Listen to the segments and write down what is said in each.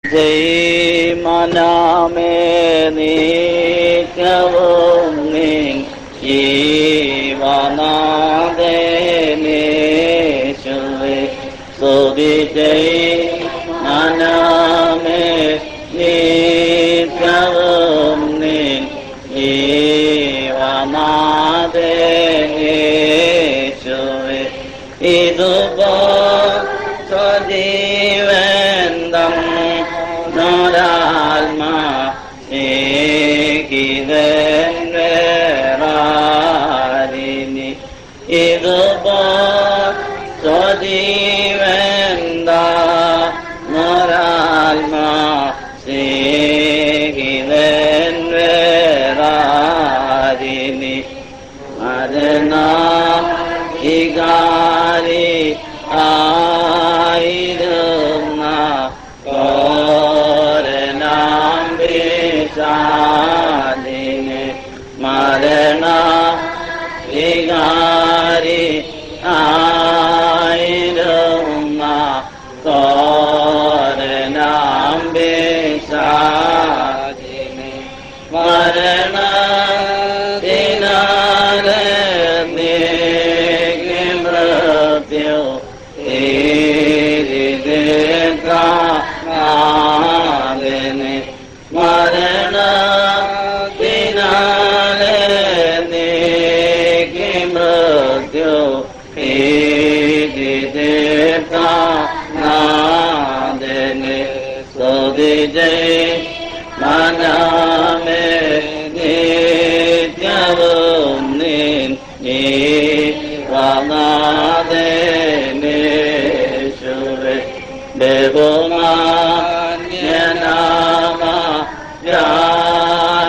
ജയ് മനമേ നീക്കവും നിൻ ജീവനാഥനേശുവേ സ്തുതി. ജയ് മനമേ നീക്കവും നിൻ ജീവനാഥനേശുവേ ഇതുപോ സ്വജീവന്തം നോരാത്മാ ഏകിതൻ വേറാരിനി ഇതുപോ സ്വജീവന്ത നോരാത്മാ ഏകിതൻ വേറാരിനി മരണ ഇകാരി ആയിരുന്ന കോരനാംബിശാലിനെ മരണ വികാരി ആയിരുന്ന കോരനാംബിശാലിനെ മരണ മൃത്യു േനെ മരണത്തിനാലെ നീക്കി മൃത്യു നാദനെ സ്തുതി. ജയ് മനമേ നിത്യവും നിൻ ജീവനാഥനേശുവേ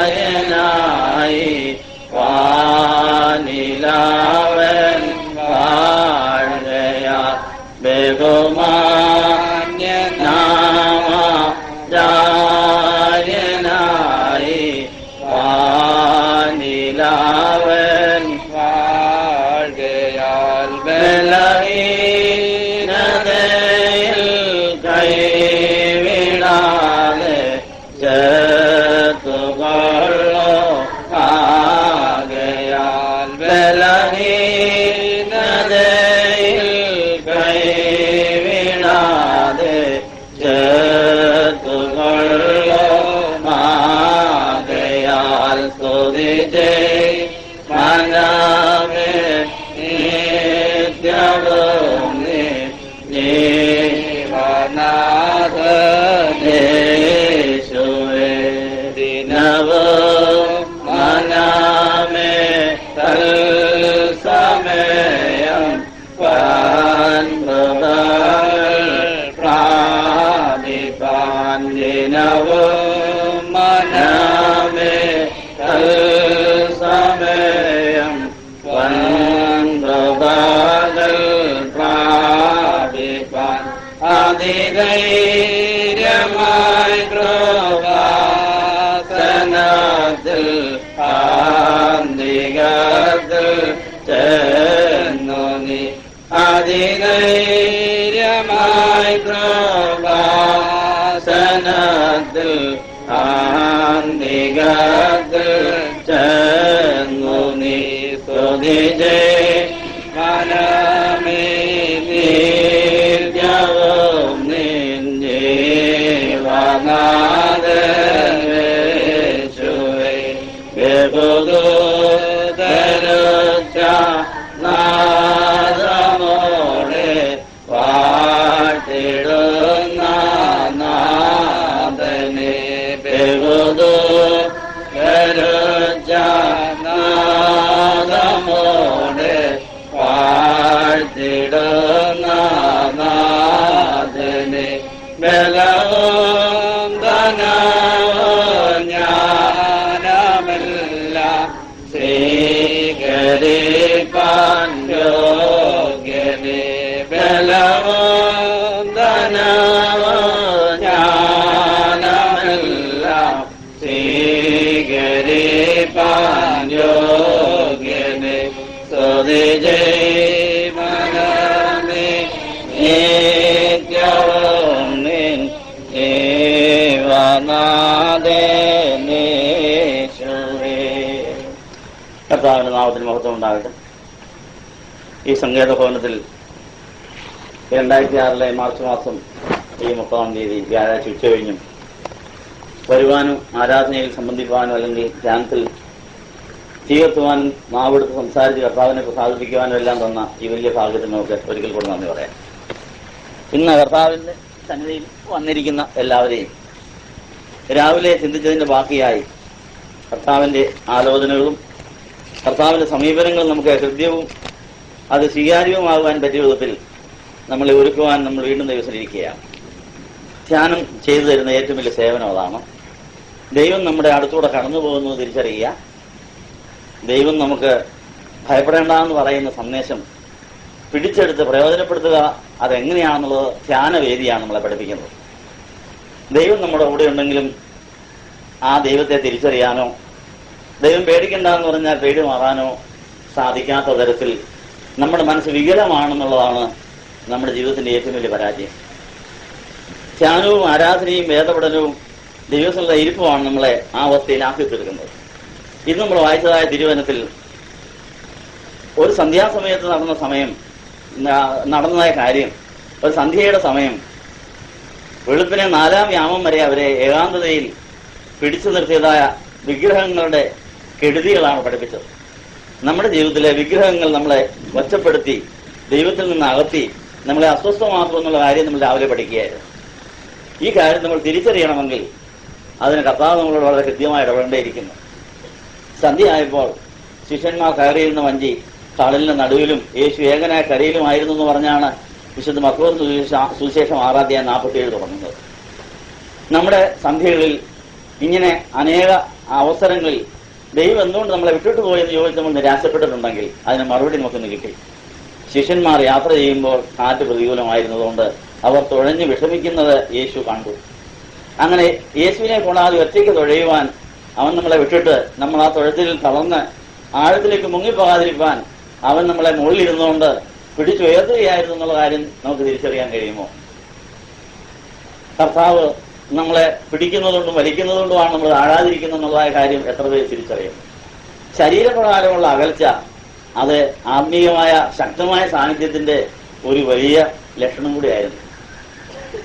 ബഹുമാന്യനാമയായി വാനിലാവൻ വാഴയാ ബഹുമാന്യനാമയായി വാനിലാവൻ വാഴയാൽ ബലഹീനതയിൽ കൈവിടാതെ ചേർത്തുകൊള്ളോ ആകയാൽ ബലഹീനതയിൽ കൈവിടാതെ ചേർത്തുകൊള്ളോ ആകയാൽ സ്തുതി. ജയ് മനമേ നിത്യവും നിൻ ജീവനാഥനേശുവേ ദിനവും മനമേ തൽസമയം പ്രാപിപ്പാൻ ദിനവും മനമേ തൽസമയം പ്രാപിപ്പാൻ അതിധൈര്യമായി കൃപാസനത്തിൽ ആന്തികത്തിൽ ചെന്നു നീ അതിധൈര്യമായി കൃപാസനത്തിൽ ആന്തികത്തിൽ ചെന്നു നീ സ്തുതി. ജയ് മനമേ നിത്യവും നിൻ ജീവനാഥനേശുവേ ബഹുദൂതരുച്ച നാദമോടെ വാഴ്ത്തിടുന്ന നാഥനെ ബഹുദൂതരുച്ച നാദമോടെ വാഴ്ത്തിടുന്ന നാഥനെ ബലവും ധനവും ജ്ഞാനമെല്ലാം സ്വീകരിപ്പാൻ യോഗ്യനെ ബലവും ധനവും ജ്ഞാനമെല്ലാം സ്വീകരിപ്പാൻ യോഗ്യനെ സ്തുതി. ജയ് മനമേ നിത്യവും നിൻ കർത്താവിന്റെ നാമത്തിന് മഹത്വം ഉണ്ടാകട്ടെ. ഈ സങ്കേത ഭവനത്തിൽ 2006 മാർച്ച് മാസം ഈ 30-ാം തീയതി വ്യാഴാഴ്ച ഉച്ചകഴിഞ്ഞും വരുവാനും ആരാധനയിൽ സംബന്ധിക്കുവാനും അല്ലെങ്കിൽ ധ്യാനത്തിൽ തീർത്തുവാനും നാവെടുത്ത് സംസാരിച്ച് കർത്താവിനെ പ്രസാദിപ്പിക്കുവാനും എല്ലാം തന്ന ഈ വലിയ ഭാഗ്യത്തിന് നമുക്ക് ഒരിക്കൽ കൂടെ നന്ദി പറയാം. ഇന്ന് കർത്താവിന്റെ സന്നിധിയിൽ വന്നിരിക്കുന്ന എല്ലാവരെയും രാവിലെ ചിന്തിച്ചതിന്റെ ബാക്കിയായി കർത്താവിന്റെ ആലോചനകളും കർത്താവിന്റെ സമീപനങ്ങളും നമുക്ക് ഹൃദ്യവും അത് സ്വീകാര്യവുമാകുവാൻ പറ്റിയ വിധത്തിൽ നമ്മളെ ഒരുക്കുവാൻ നമ്മൾ വീണ്ടും ദിവസത്തിലിരിക്കുകയാണ്. ധ്യാനം ചെയ്തു തരുന്ന ഏറ്റവും വലിയ സേവനം അതാണ്. ദൈവം നമ്മുടെ അടുത്തൂടെ കടന്നു പോകുന്നത് തിരിച്ചറിയുക, ദൈവം നമുക്ക് ഭയപ്പെടേണ്ടെന്ന് പറയുന്ന സന്ദേശം പിടിച്ചെടുത്ത് പ്രയോജനപ്പെടുത്തുക, അതെങ്ങനെയാണെന്നുള്ളത് ധ്യാനവേദിയാണ് നമ്മളെ പഠിപ്പിക്കുന്നത്. ദൈവം നമ്മുടെ കൂടെ ഉണ്ടെങ്കിലും ആ ദൈവത്തെ തിരിച്ചറിയാനോ ദൈവം പേടിക്കണ്ടെന്ന് പറഞ്ഞാൽ പേടി മാറാനോ സാധിക്കാത്ത തരത്തിൽ നമ്മുടെ മനസ്സ് വികലമാണെന്നുള്ളതാണ് നമ്മുടെ ജീവിതത്തിന്റെ ഏറ്റവും വലിയ പരാജയം. ധ്യാനവും ആരാധനയും വേദപഠനവും ദൈവത്തിലുള്ള ഇരിപ്പുമാണ് നമ്മളെ ആ അവസ്ഥയിലാക്കി തീർക്കുന്നത്. ഇന്ന് നമ്മൾ വായിച്ചതായ തിരുവചനത്തിൽ ഒരു സന്ധ്യാസമയത്ത് നടന്നതായ കാര്യം, ഒരു സന്ധ്യയുടെ സമയം വെളുപ്പിനെ 4-ാം യാമം വരെ അവരെ ഏകാന്തതയിൽ പിടിച്ചു നിർത്തിയതായ വിഗ്രഹങ്ങളുടെ കെടുതികളാണ് പഠിപ്പിച്ചത്. നമ്മുടെ ജീവിതത്തിലെ വിഗ്രഹങ്ങൾ നമ്മളെ ഒറ്റപ്പെടുത്തി ദൈവത്തിൽ നിന്ന് അകത്തി നമ്മളെ അസ്വസ്ഥമാക്കും എന്നുള്ള കാര്യം നമ്മൾ രാവിലെ പഠിക്കുകയായിരുന്നു. ഈ കാര്യം നമ്മൾ തിരിച്ചറിയണമെങ്കിൽ അതിന് കർത്താവ് നമ്മളോട് വളരെ കൃത്യമായി ഇടപെടേണ്ടിയിരിക്കുന്നു. സന്ധ്യയായപ്പോൾ ശിഷ്യന്മാർ കയറിയിരുന്ന വഞ്ചി കടലിന്റെ നടുവിലും യേശു ഏകനായ കരയിലുമായിരുന്നു എന്ന് പറഞ്ഞാണ് വിശുദ്ധ മർക്കോസ് സുവിശേഷം 6-47 തുടങ്ങുന്നത്. നമ്മുടെ സന്ധ്യകളിൽ ഇങ്ങനെ അനേക അവസരങ്ങളിൽ ദൈവം എന്തുകൊണ്ട് നമ്മളെ വിട്ടിട്ട് പോയെന്ന് ചോദിച്ച് നമ്മൾ നിരാശപ്പെട്ടിട്ടുണ്ടെങ്കിൽ അതിന് മറുപടി നമുക്കൊന്ന് കിട്ടി. ശിഷ്യന്മാർ യാത്ര ചെയ്യുമ്പോൾ കാറ്റ് പ്രതികൂലമായിരുന്നതുകൊണ്ട് അവർ തുഴഞ്ഞ് വിഷമിക്കുന്നത് യേശു കണ്ടു. അങ്ങനെ യേശുവിനെ കൂടാതെ ഒറ്റയ്ക്ക് തുഴയുവാൻ അവൻ നമ്മളെ വിട്ടിട്ട് നമ്മൾ ആ തുഴത്തിൽ തളർന്ന് ആഴത്തിലേക്ക് മുങ്ങിപ്പോകാതിരിക്കാൻ അവൻ നമ്മളെ മുകളിലിരുന്നുകൊണ്ട് പിടിച്ചുയർത്തുകയായിരുന്നു എന്നുള്ള കാര്യം നമുക്ക് തിരിച്ചറിയാൻ കഴിയുമോ? കർത്താവ് നമ്മളെ പിടിക്കുന്നതുകൊണ്ടും വലിക്കുന്നതുകൊണ്ടുമാണ് നമ്മൾ താഴാതിരിക്കുന്നത് എന്നുള്ളതായ കാര്യം എത്ര പേര് തിരിച്ചറിയും? ശരീരപ്രകാരമുള്ള അകൽച്ച അത് ആത്മീയമായ ശക്തമായ സാന്നിധ്യത്തിന്റെ ഒരു വലിയ ലക്ഷണം കൂടിയായിരുന്നു.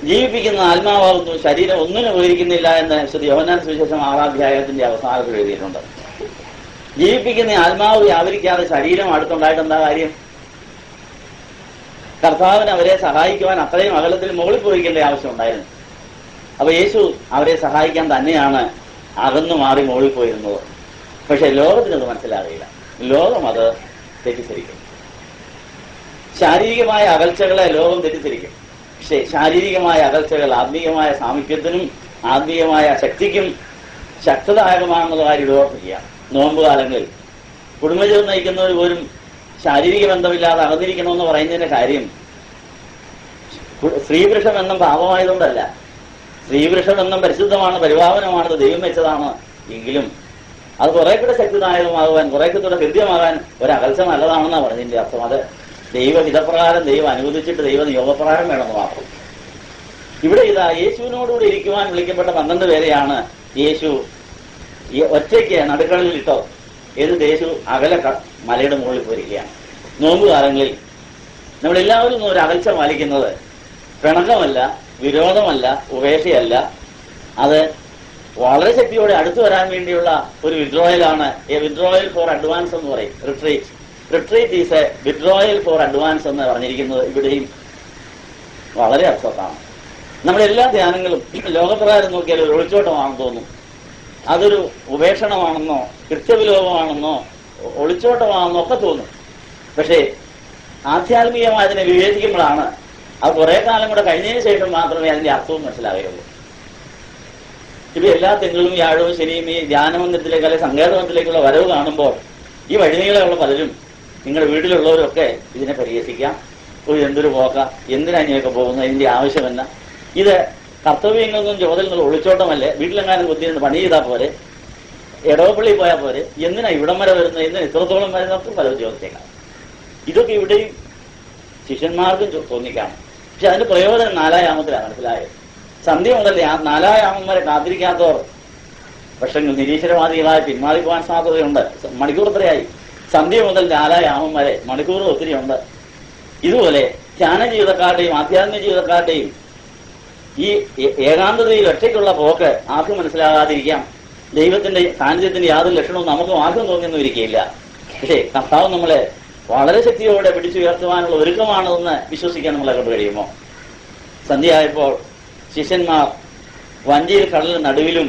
ജീവിപ്പിക്കുന്ന ആത്മാവാകുന്നു, ശരീരം ഒന്നിനും ഉപകരിക്കുന്നില്ല എന്ന് വിശുദ്ധ യോഹന്നാൻ സുവിശേഷം 6-ാം അവസാനത്തിൽ എഴുതിയിട്ടുണ്ട്. ജീവിപ്പിക്കുന്ന ആത്മാവ് വ്യാപരിക്കാതെ ശരീരം അടുത്തുണ്ടായിട്ട് എന്താ കാര്യം? കർത്താവിന് അവരെ സഹായിക്കുവാൻ അത്രയും അകലത്തിൽ മുകളിൽ പോയിക്കേണ്ട ആവശ്യം ഉണ്ടായിരുന്നു. അപ്പൊ യേശു അവരെ സഹായിക്കാൻ തന്നെയാണ് അകന്നു മാറി മുകളിൽ പോയിരുന്നത്. പക്ഷെ ലോകത്തിനത് മനസ്സിലാകില്ല. ലോകം അത് തെറ്റിദ്ധരിക്കും. ശാരീരികമായ അകൽച്ചകളെ ലോകം തെറ്റിദ്ധരിക്കും. പക്ഷെ ശാരീരികമായ അകൽച്ചകൾ ആത്മീയമായ സാമീപ്യത്തിനും ആത്മീയമായ ശക്തിക്കും ശക്തദായകമാണെന്നുള്ള കാര്യം ഓർമ്മിക്കുക. നോമ്പ് കാലങ്ങളിൽ കുടുംബജീവൻ നയിക്കുന്നവർ പോലും ശാരീരിക ബന്ധമില്ലാതെ അകന്നിരിക്കണമെന്ന് പറയുന്നതിന്റെ കാര്യം സ്ത്രീപുരുഷബന്ധം പാപമായതുകൊണ്ടല്ല. സ്ത്രീപുരുഷബന്ധം പരിശുദ്ധമാണ്, പരിഭാവനമാണത്, ദൈവം വെച്ചതാണ്. എങ്കിലും അത് കുറെ കൂടെ ശക്തിദായകമാകുവാൻ, കുറെ കൂടെ ഹൃദ്യമാകാൻ ഒരകൽച്ച നല്ലതാണെന്നാണ് പറഞ്ഞതിന്റെ അർത്ഥം. അത് ദൈവഹിതപ്രകാരം ദൈവം അനുവദിച്ചിട്ട് ദൈവ നിയോഗപ്രകാരം വേണമെന്ന് മാത്രം. ഇവിടെ ഇതാ യേശുവിനോടുകൂടി ഇരിക്കുവാൻ വിളിക്കപ്പെട്ട 12 പേരെയാണ് യേശു ഒറ്റയ്ക്ക് നടുക്കളിൽ ഇട്ടോ. എന്നിട്ട് യേശു അകലെ മലയുടെ മുകളിൽ പോയിരിക്കുകയാണ്. നോമ്പ് കാലങ്ങളിൽ നമ്മളെല്ലാവരും ഒരു അകൽച്ച പാലിക്കുന്നത് പിണക്കമല്ല, വിരോധമല്ല, ഉപേക്ഷയല്ല. അത് വളരെ ശക്തിയോടെ അടുത്തു വരാൻ വേണ്ടിയുള്ള ഒരു വിഡ്രോയലാണ്. എ വിഡ്രോയൽ ഫോർ അഡ്വാൻസ് എന്ന് പറയും. Retreat is A withdrawal four advance എന്ന് പറഞ്ഞിരിക്കുന്നത് ഇവിടെയും വളരെ അർത്ഥത്താണ്. നമ്മളെല്ലാ ധ്യാനങ്ങളും ലോകപ്രകാരം നോക്കിയാൽ ഒരു ഒളിച്ചോട്ടമാണെന്ന് തോന്നും. അതൊരു ഉപേക്ഷണമാണെന്നോ കൃത്യവിലോപമാണെന്നോ ഒളിച്ചോട്ടമാണെന്നോ ഒക്കെ തോന്നും. പക്ഷേ ആധ്യാത്മികമായി അതിനെ വിവേചിക്കുമ്പോഴാണ് അത് കുറെ കാലം കൂടെ കഴിഞ്ഞതിന് ശേഷം മാത്രമേ അതിന്റെ അർത്ഥവും മനസ്സിലാകുകയുള്ളൂ. ഇപ്പൊ എല്ലാ തിങ്കളും വ്യാഴവും ശനിയും ഈ ധ്യാനമന്ദിരത്തിലേക്ക് അല്ലെങ്കിൽ സങ്കേതമന്ദിരത്തിലേക്കുള്ള വരവ് കാണുമ്പോൾ ഈ വഴിനീളമുള്ള പലരും നിങ്ങളുടെ വീട്ടിലുള്ളവരൊക്കെ ഇതിനെ പരിഹസിക്കാം. എന്തൊരു പോക്ക, എന്തിനാ ഇനിയൊക്കെ പോകുന്നത്, ഇതിന്റെ ആവശ്യമെന്ന, ഇത് കർത്തവ്യങ്ങളൊന്നും ചുമതല എന്നുള്ള ഒളിച്ചോട്ടമല്ലേ, വീട്ടിലെങ്ങാനും കുത്തിയിരുന്ന് പണി ചെയ്താൽ പോരെ, എടവപ്പള്ളി പോയാൽ പോരെ, എന്തിനാ ഇവിടം വരെ വരുന്നത്, എന്തിനാ ഇത്രത്തോളം വരുന്നവർക്കും പലരും ചോദിച്ചേക്കാം. ഇതൊക്കെ ഇവിടെയും ശിഷ്യന്മാർക്കും തോന്നിക്കാം. പക്ഷെ അതിന്റെ പ്രയോജനം 4-ാം യാമത്തിലാണ് മനസ്സിലായത്. സന്ധ്യ മുതൽ നാലായാമം വരെ കാത്തിരിക്കാത്തവർ പക്ഷെ നിരീശ്വരവാദികളായ പിന്മാറിപ്പോകാൻ സാധ്യതയുണ്ട്. മണിക്കൂർ എത്രയായി? സന്ധ്യ മുതൽ നാലായാമം വരെ മണിക്കൂർ ഒത്തിരിയുണ്ട്. ഇതുപോലെ ധ്യാന ജീവിതക്കാരുടെയും ആധ്യാത്മിക ജീവിതക്കാരുടെയും ഈ ഏകാന്തതയിൽ ഒറ്റയ്ക്കുള്ള പോക്ക് ആർക്കും മനസ്സിലാകാതിരിക്കാം. ദൈവത്തിന്റെ സാന്നിധ്യത്തിന്റെ യാതൊരു ലക്ഷണവും നമുക്ക് ആർക്കും തോന്നിയൊന്നും ഇരിക്കുകയില്ല. പക്ഷേ കർത്താവ് നമ്മളെ വളരെ ശക്തിയോടെ പിടിച്ചുയർത്തുവാനുള്ള ഒരുക്കമാണെന്ന് വിശ്വസിക്കാൻ നമ്മളെ കൊണ്ട് കഴിയുമോ? സന്ധ്യയായപ്പോൾ ശിഷ്യന്മാർ വഞ്ചിയിൽ കടലിന് നടുവിലും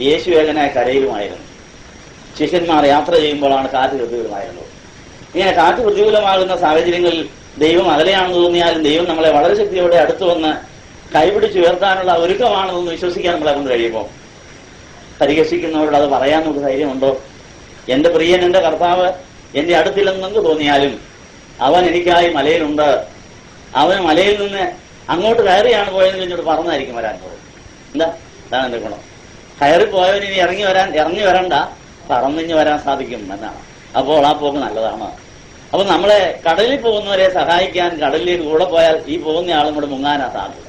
യേശു ഏകനായ കരയിലുമായിരുന്നു. ശിഷ്യന്മാർ യാത്ര ചെയ്യുമ്പോഴാണ് കാറ്റ് പ്രതികൂലമായിരുന്നത്. ഇങ്ങനെ കാറ്റ് പ്രതികൂലമാകുന്ന സാഹചര്യങ്ങളിൽ ദൈവം അകലെയാണെന്ന് തോന്നിയാലും ദൈവം നമ്മളെ വളരെ ശക്തിയോടെ അടുത്തു വന്ന് കൈപിടിച്ചുയർത്താനുള്ള ഒരുക്കമാണെന്ന് വിശ്വസിക്കാൻ നമ്മളെ കൊണ്ട് കഴിയുമോ? പരിഹസിക്കുന്നവരോട് അത് പറയാൻ നമുക്ക് ധൈര്യമുണ്ടോ? എന്റെ പ്രിയൻ, എന്റെ കർത്താവ് എന്റെ അടുത്തില്ലെന്ന് തോന്നിയാലും അവൻ എനിക്കായി മലയിലുണ്ട്. അവൻ മലയിൽ നിന്ന് അങ്ങോട്ട് കയറിയാണ് പോയതെന്ന് എന്നോട് പറഞ്ഞായിരിക്കും വരാൻ പോകും. എന്താ? അതാണ് എന്റെ ഗുണം. കയറിപ്പോയവൻ ഇനി ഇറങ്ങി വരണ്ട, പറന്നിഞ്ഞ് വരാൻ സാധിക്കും എന്നാണ്. അപ്പോൾ ആ പോക്ക് നല്ലതാണ്. അപ്പൊ നമ്മളെ കടലിൽ പോകുന്നവരെ സഹായിക്കാൻ കടലിലേക്ക് കൂടെ പോയാൽ ഈ പോകുന്ന ആളും കൂടെ മുങ്ങാനാ സാധ്യത.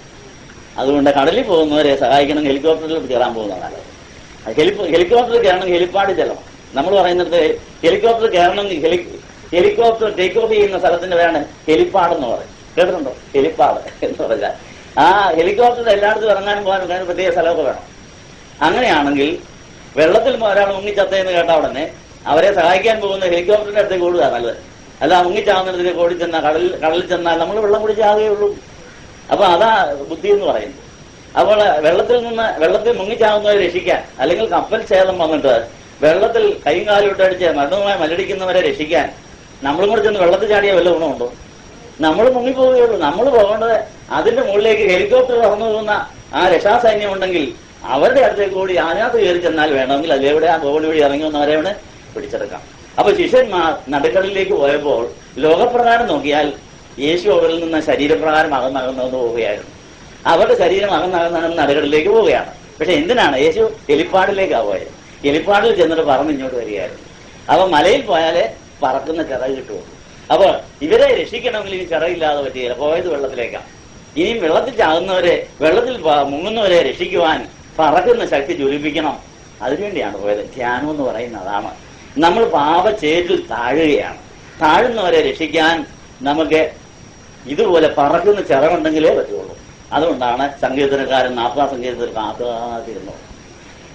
അതുകൊണ്ട് കടലിൽ പോകുന്നവരെ സഹായിക്കണം ഹെലികോപ്റ്ററിൽ കയറാൻ പോകുന്ന നല്ലത്. ഹെലികോപ്റ്ററിൽ കയറണം, ഹെലിപ്പാഡിൽ ചെല്ലണം. നമ്മൾ പറയുന്നത് ഹെലികോപ്റ്റർ കയറണം, ഹെലികോപ്റ്റർ ടേക്ക് ഓഫ് ചെയ്യുന്ന സ്ഥലത്തിന്റെ പേരാണ് ഹെലിപ്പാടെന്ന് പറയും. കേട്ടിട്ടുണ്ടോ? ഹെലിപ്പാഡ് എന്ന് പറഞ്ഞാൽ ആ ഹെലികോപ്റ്റർ എല്ലായിടത്തും ഇറങ്ങാനും പോകാനും അതിന് പ്രത്യേക സ്ഥലമൊക്കെ വേണം. അങ്ങനെയാണെങ്കിൽ വെള്ളത്തിൽ ഒരാൾ മുങ്ങിച്ചത്തേന്ന് കേട്ട ഉടനെ അവരെ സഹായിക്കാൻ പോകുന്ന ഹെലികോപ്റ്ററിന്റെ അടുത്തേക്ക് ഓടുക നല്ലത്. അല്ല മുങ്ങിച്ചാവുന്നതിലേക്ക് ഓടി ചെന്നാൽ കടലിൽ ചെന്നാൽ നമ്മൾ വെള്ളം കുടിച്ചാകുകയുള്ളൂ. അപ്പൊ അതാ ബുദ്ധി എന്ന് പറയുന്നത്. അപ്പോൾ വെള്ളത്തിൽ മുങ്ങിച്ചാവുന്നവരെ രക്ഷിക്കാൻ, അല്ലെങ്കിൽ കപ്പൽ ഛേദം വന്നിട്ട് വെള്ളത്തിൽ കൈയും കാലും ഇട്ടടിച്ച് മരണവുമായി മല്ലടിക്കുന്നവരെ രക്ഷിക്കാൻ നമ്മളും കൂടെ ചെന്ന് വെള്ളത്തിൽ ചാടിയ വല്ല ഗുണമുണ്ടോ? നമ്മൾ മുങ്ങിപ്പോവുകയുള്ളൂ. നമ്മൾ പോകേണ്ടത് അതിന്റെ മുകളിലേക്ക് ഹെലികോപ്റ്റർ പറന്നു പോകുന്ന ആ രക്ഷാസൈന്യം ഉണ്ടെങ്കിൽ അവരുടെ അടുത്തേക്ക് കൂടി അതിനകത്ത് കയറി ചെന്നാൽ വേണമെങ്കിൽ അതിലെവിടെ ആ ഗോവണി വഴി ഇറങ്ങി വന്നവരെ അവിടെ പിടിച്ചെടുക്കാം. അപ്പൊ ശിഷ്യന്മാർ നടുക്കടലിലേക്ക് പോയപ്പോൾ ലോകപ്രകാരം നോക്കിയാൽ യേശു അവരിൽ നിന്ന് ശരീരപ്രകാരം അകന്നകന്നു പോവുകയായിരുന്നു. അവരുടെ ശരീരം അകന്നകന്നകന്ന് നടുക്കടലിലേക്ക് പോവുകയാണ്. പക്ഷെ എന്തിനാണ്? യേശു ഹെലിപ്പാഡിലേക്കാണ് പോയത്. ഹെലിപ്പാഡിൽ ചെന്നിട്ട് പറന്ന് ഇങ്ങോട്ട് വരികയായിരുന്നു. അപ്പൊ മലയിൽ പോയാലേ പറക്കുന്ന ചിറക് കിട്ടുള്ളൂ. അപ്പൊ ഇവരെ രക്ഷിക്കണമെങ്കിൽ ഇനി ചിറകില്ലാതെ പറ്റിയില്ല. പോയത് വെള്ളത്തിലേക്കാണ്. ഇനിയും വെള്ളത്തിൽ ചാകുന്നവരെ, വെള്ളത്തിൽ മുങ്ങുന്നവരെ രക്ഷിക്കുവാൻ പറക്കുന്ന ശക്തി ജ്വലിപ്പിക്കണം. അതിനുവേണ്ടിയാണ് പോയത്. ധ്യാനം എന്ന് പറയുന്നത് അതാണ്. നമ്മൾ പാപച്ചേറ്റിൽ താഴുകയാണ്. താഴുന്നവരെ രക്ഷിക്കാൻ നമുക്ക് ഇതുപോലെ പറക്കുന്ന ചിറകുണ്ടെങ്കിലേ പറ്റുള്ളൂ. അതുകൊണ്ടാണ് സങ്കീർത്തനക്കാരൻ 40 സങ്കീർത്തനത്തിൽ കാത്തുകാത്തിരുന്നു.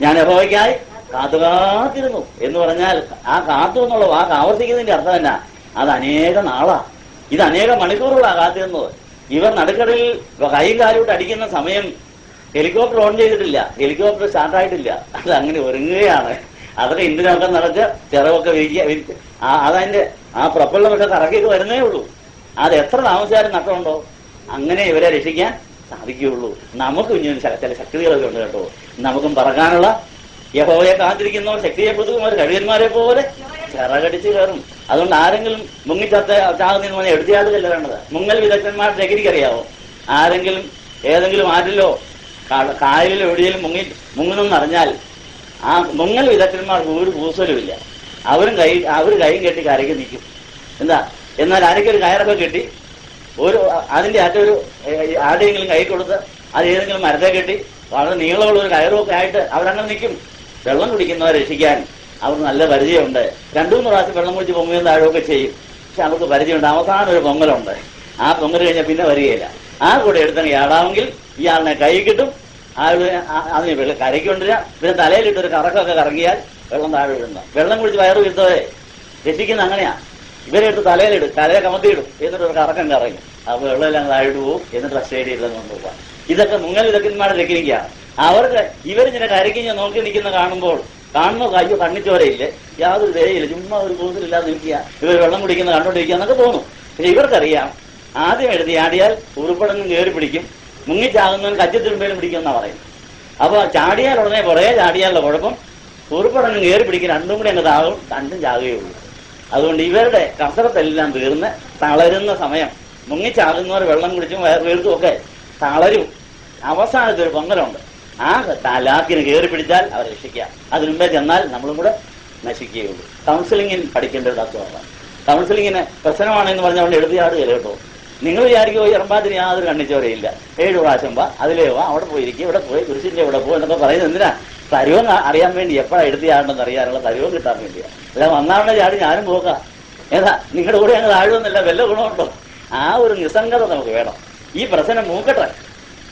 ഞാൻ യഹോവയ്ക്കായി കാത്തുകാത്തിരുന്നു എന്ന് പറഞ്ഞാൽ ആ കാത്തു എന്നുള്ള വാക്ക് ആവർത്തിക്കുന്നതിന്റെ അർത്ഥം തന്നെ അത് അനേക നാളാ, ഇത് അനേക മണിക്കൂറുകളാണ് കാത്തിരുന്നത്. ഇവർ നടുക്കടലിൽ കൈയും കാലോട്ട് അടിക്കുന്ന സമയം ഹെലികോപ്റ്റർ ഓൺ ചെയ്തിട്ടില്ല, ഹെലികോപ്റ്റർ സ്റ്റാർട്ടായിട്ടില്ല. അത് അങ്ങനെ ഒരുങ്ങുകയാണ്. അതൊക്കെ ഇന്ധനമൊക്കെ നിറച്ച് ചിറകൊക്കെ വിരിക്കുക, അതതിന്റെ ആ പ്രപ്പല്ലമൊക്കെ കറക്കിയിട്ട് വരുന്നേ ഉള്ളൂ. അത് എത്ര താമസിച്ചാലും നഷ്ടമുണ്ടോ? അങ്ങനെ ഇവരെ രക്ഷിക്കാൻ സാധിക്കുകയുള്ളൂ. നമുക്ക് ഇനി ചില ശക്തികളൊക്കെ ഉണ്ട് കേട്ടോ. നമുക്കും പറക്കാനുള്ള യഹോവയെ കാത്തിരിക്കുന്നവർ ശക്തിയെ പുതുക്കും, അവർ കഴുകന്മാരെ പോലെ ചിറകടിച്ച് കയറും. അതുകൊണ്ട് ആരെങ്കിലും ചാകുന്നതിന് മുന്നേ എടുത്തിയാടില്ല വേണ്ടത്. മുങ്ങൽ വിദഗ്ധന്മാരുടെ ടെക്നിക്ക് അറിയാവോ? ആരെങ്കിലും ഏതെങ്കിലും ആറ്റിലോ കായലിലോ എവിടെയെങ്കിലും മുങ്ങുന്നെന്ന് അറിഞ്ഞാൽ ആ മുങ്ങൽ വിദഗ്ധന്മാർക്ക് ഒരു കൂസലുമില്ല. അവർ കൈയും കെട്ടി കരയ്ക്ക് നിൽക്കും. എന്നാൽ ആരൊക്കെ ഒരു കയറൊക്കെ കെട്ടി അതിന്റെ അറ്റൊരു ആരുടെയെങ്കിലും കൈ കൊടുത്ത് അത് ഏതെങ്കിലും മരത്തെ കെട്ടി വളരെ നീളമുള്ള ഒരു കയറുമൊക്കെ ആയിട്ട് അവരങ്ങനെ നിൽക്കും. വെള്ളം കുടിക്കുന്നവരെ രക്ഷിക്കാൻ അവർക്ക് നല്ല പരിചയമുണ്ട്. 2-3 പ്രാവശ്യം വെള്ളം കുടിച്ച് പൊങ്ങുകയും താഴുകയൊക്കെ ചെയ്യും. പക്ഷെ അവർക്ക് പരിചയമുണ്ട്. അവസാനം ഒരു പൊങ്ങലുണ്ട്. ആ പൊങ്ങൽ കഴിഞ്ഞാൽ പിന്നെ വരികയില്ല. ആ കൂടെ എടുത്തങ്ങ് ആടാമെങ്കിൽ ഇയാളിനെ കൈ കിട്ടും. അതിന് കരയ്ക്ക് കൊണ്ടുവരിക. പിന്നെ തലയിലിട്ടൊരു കറക്കൊക്കെ കറങ്ങിയാൽ വെള്ളം താഴെ വിടുന്നു. വെള്ളം കുടിച്ച് വയറ് വീഴ്ത്തവരെ രക്ഷിക്കുന്ന അങ്ങനെയാ. ഇവരെ എടുത്ത് തലയിലിടും, തലയെ കമത്തിയിടും, എന്നിട്ട് ഒരു കറക്കം കറങ്ങും. അപ്പൊ വെള്ളമെല്ലാം താഴെ പോകും. എന്നിട്ട് സ്റ്റേഡിയത്തിലൊന്നും കൊണ്ടുപോകാം. ഇതൊക്കെ മുങ്ങൽ വിദഗ്ധന്മാരുടെ ടെക്നിക്കാണ്. അവർക്ക് ഇവരിങ്ങനെ കരയ്ക്ക് ഞാൻ നോക്കി നിൽക്കുന്ന കാണുന്ന കയ്യോ കണ്ണിച്ചോരയില്ലേ, യാതൊരു ദയയില്ല, ചുമ്മാ ഒരു കൂസലില്ലാതെ നിൽക്കുക, ഇവർ വെള്ളം കുടിക്കുന്ന കണ്ടോണ്ടിരിക്കുക എന്നൊക്കെ തോന്നും. പക്ഷെ ഇവർക്കറിയാം ആദ്യം എഴുതി ആടിയാൽ ഉരുപ്പടങ്ങും കയറി പിടിക്കും, മുങ്ങിച്ചാകുന്നവൻ കച്ചത്തിരുമ്പേലും പിടിക്കുമെന്നാണ് പറയുന്നത്. അപ്പൊ ചാടിയാൽ ഉടനെ പുറകെ ചാടിയാലുള്ള കുഴപ്പം ഉരുപ്പടങ്ങും കയറി പിടിക്കും, രണ്ടും കൂടി അങ്ങ് താകും, രണ്ടും ചാകുകയുള്ളൂ. അതുകൊണ്ട് ഇവരുടെ കസരത്തെല്ലാം തീർന്ന് തളരുന്ന സമയം മുങ്ങിച്ചാകുന്നവർ വെള്ളം കുടിച്ചും വീർത്തും ഒക്കെ തളരും. അവസാനത്തെ ഒരു പൊങ്ങലുണ്ട്. ആ ലാക്കിന് കയറി പിടിച്ചാൽ അവരെ രക്ഷിക്കുക. അതിനുമ്പേ ചെന്നാൽ നമ്മളും കൂടെ നശിക്കുകയുള്ളൂ. കൗൺസിലിങ്ങിന് പഠിക്കേണ്ട ഒരു തത്വമാണ്. കൗൺസിലിങ്ങിന് പ്രശ്നമാണെന്ന് പറഞ്ഞുകൊണ്ട് എഴുതിയാടുകയില്ല കേട്ടോ. നിങ്ങൾ വിചാരിക്കും ഈ ഇറമ്പാത്തിന് യാതൊരു കണ്ണിച്ചോരയില്ല. 7 പ്രാവശ്യം വാ, അതിലേ വാ, അവിടെ പോയിരിക്കും, ഇവിടെ പോയി കുരിശിന്റെ ഇവിടെ പോകും എന്നൊക്കെ പറയുന്നത് എന്തിനാ? തരുവം അറിയാൻ വേണ്ടി, എപ്പോഴാണ് എടുത്ത് ചാടണമെന്ന് അറിയാനുള്ള തരുവം കിട്ടാൻ വേണ്ടിയാണ്. അല്ല വന്നാളുടെ ചാടി ഞാനും പോകാം. ഏതാ നിങ്ങളുടെ കൂടെ ഞങ്ങൾ താഴുമെന്നല്ല, വല്ല ഗുണമുണ്ടോ? ആ ഒരു നിസ്സംഗത നമുക്ക് വേണം. ഈ പ്രശ്നം മൂക്കട്ടെ,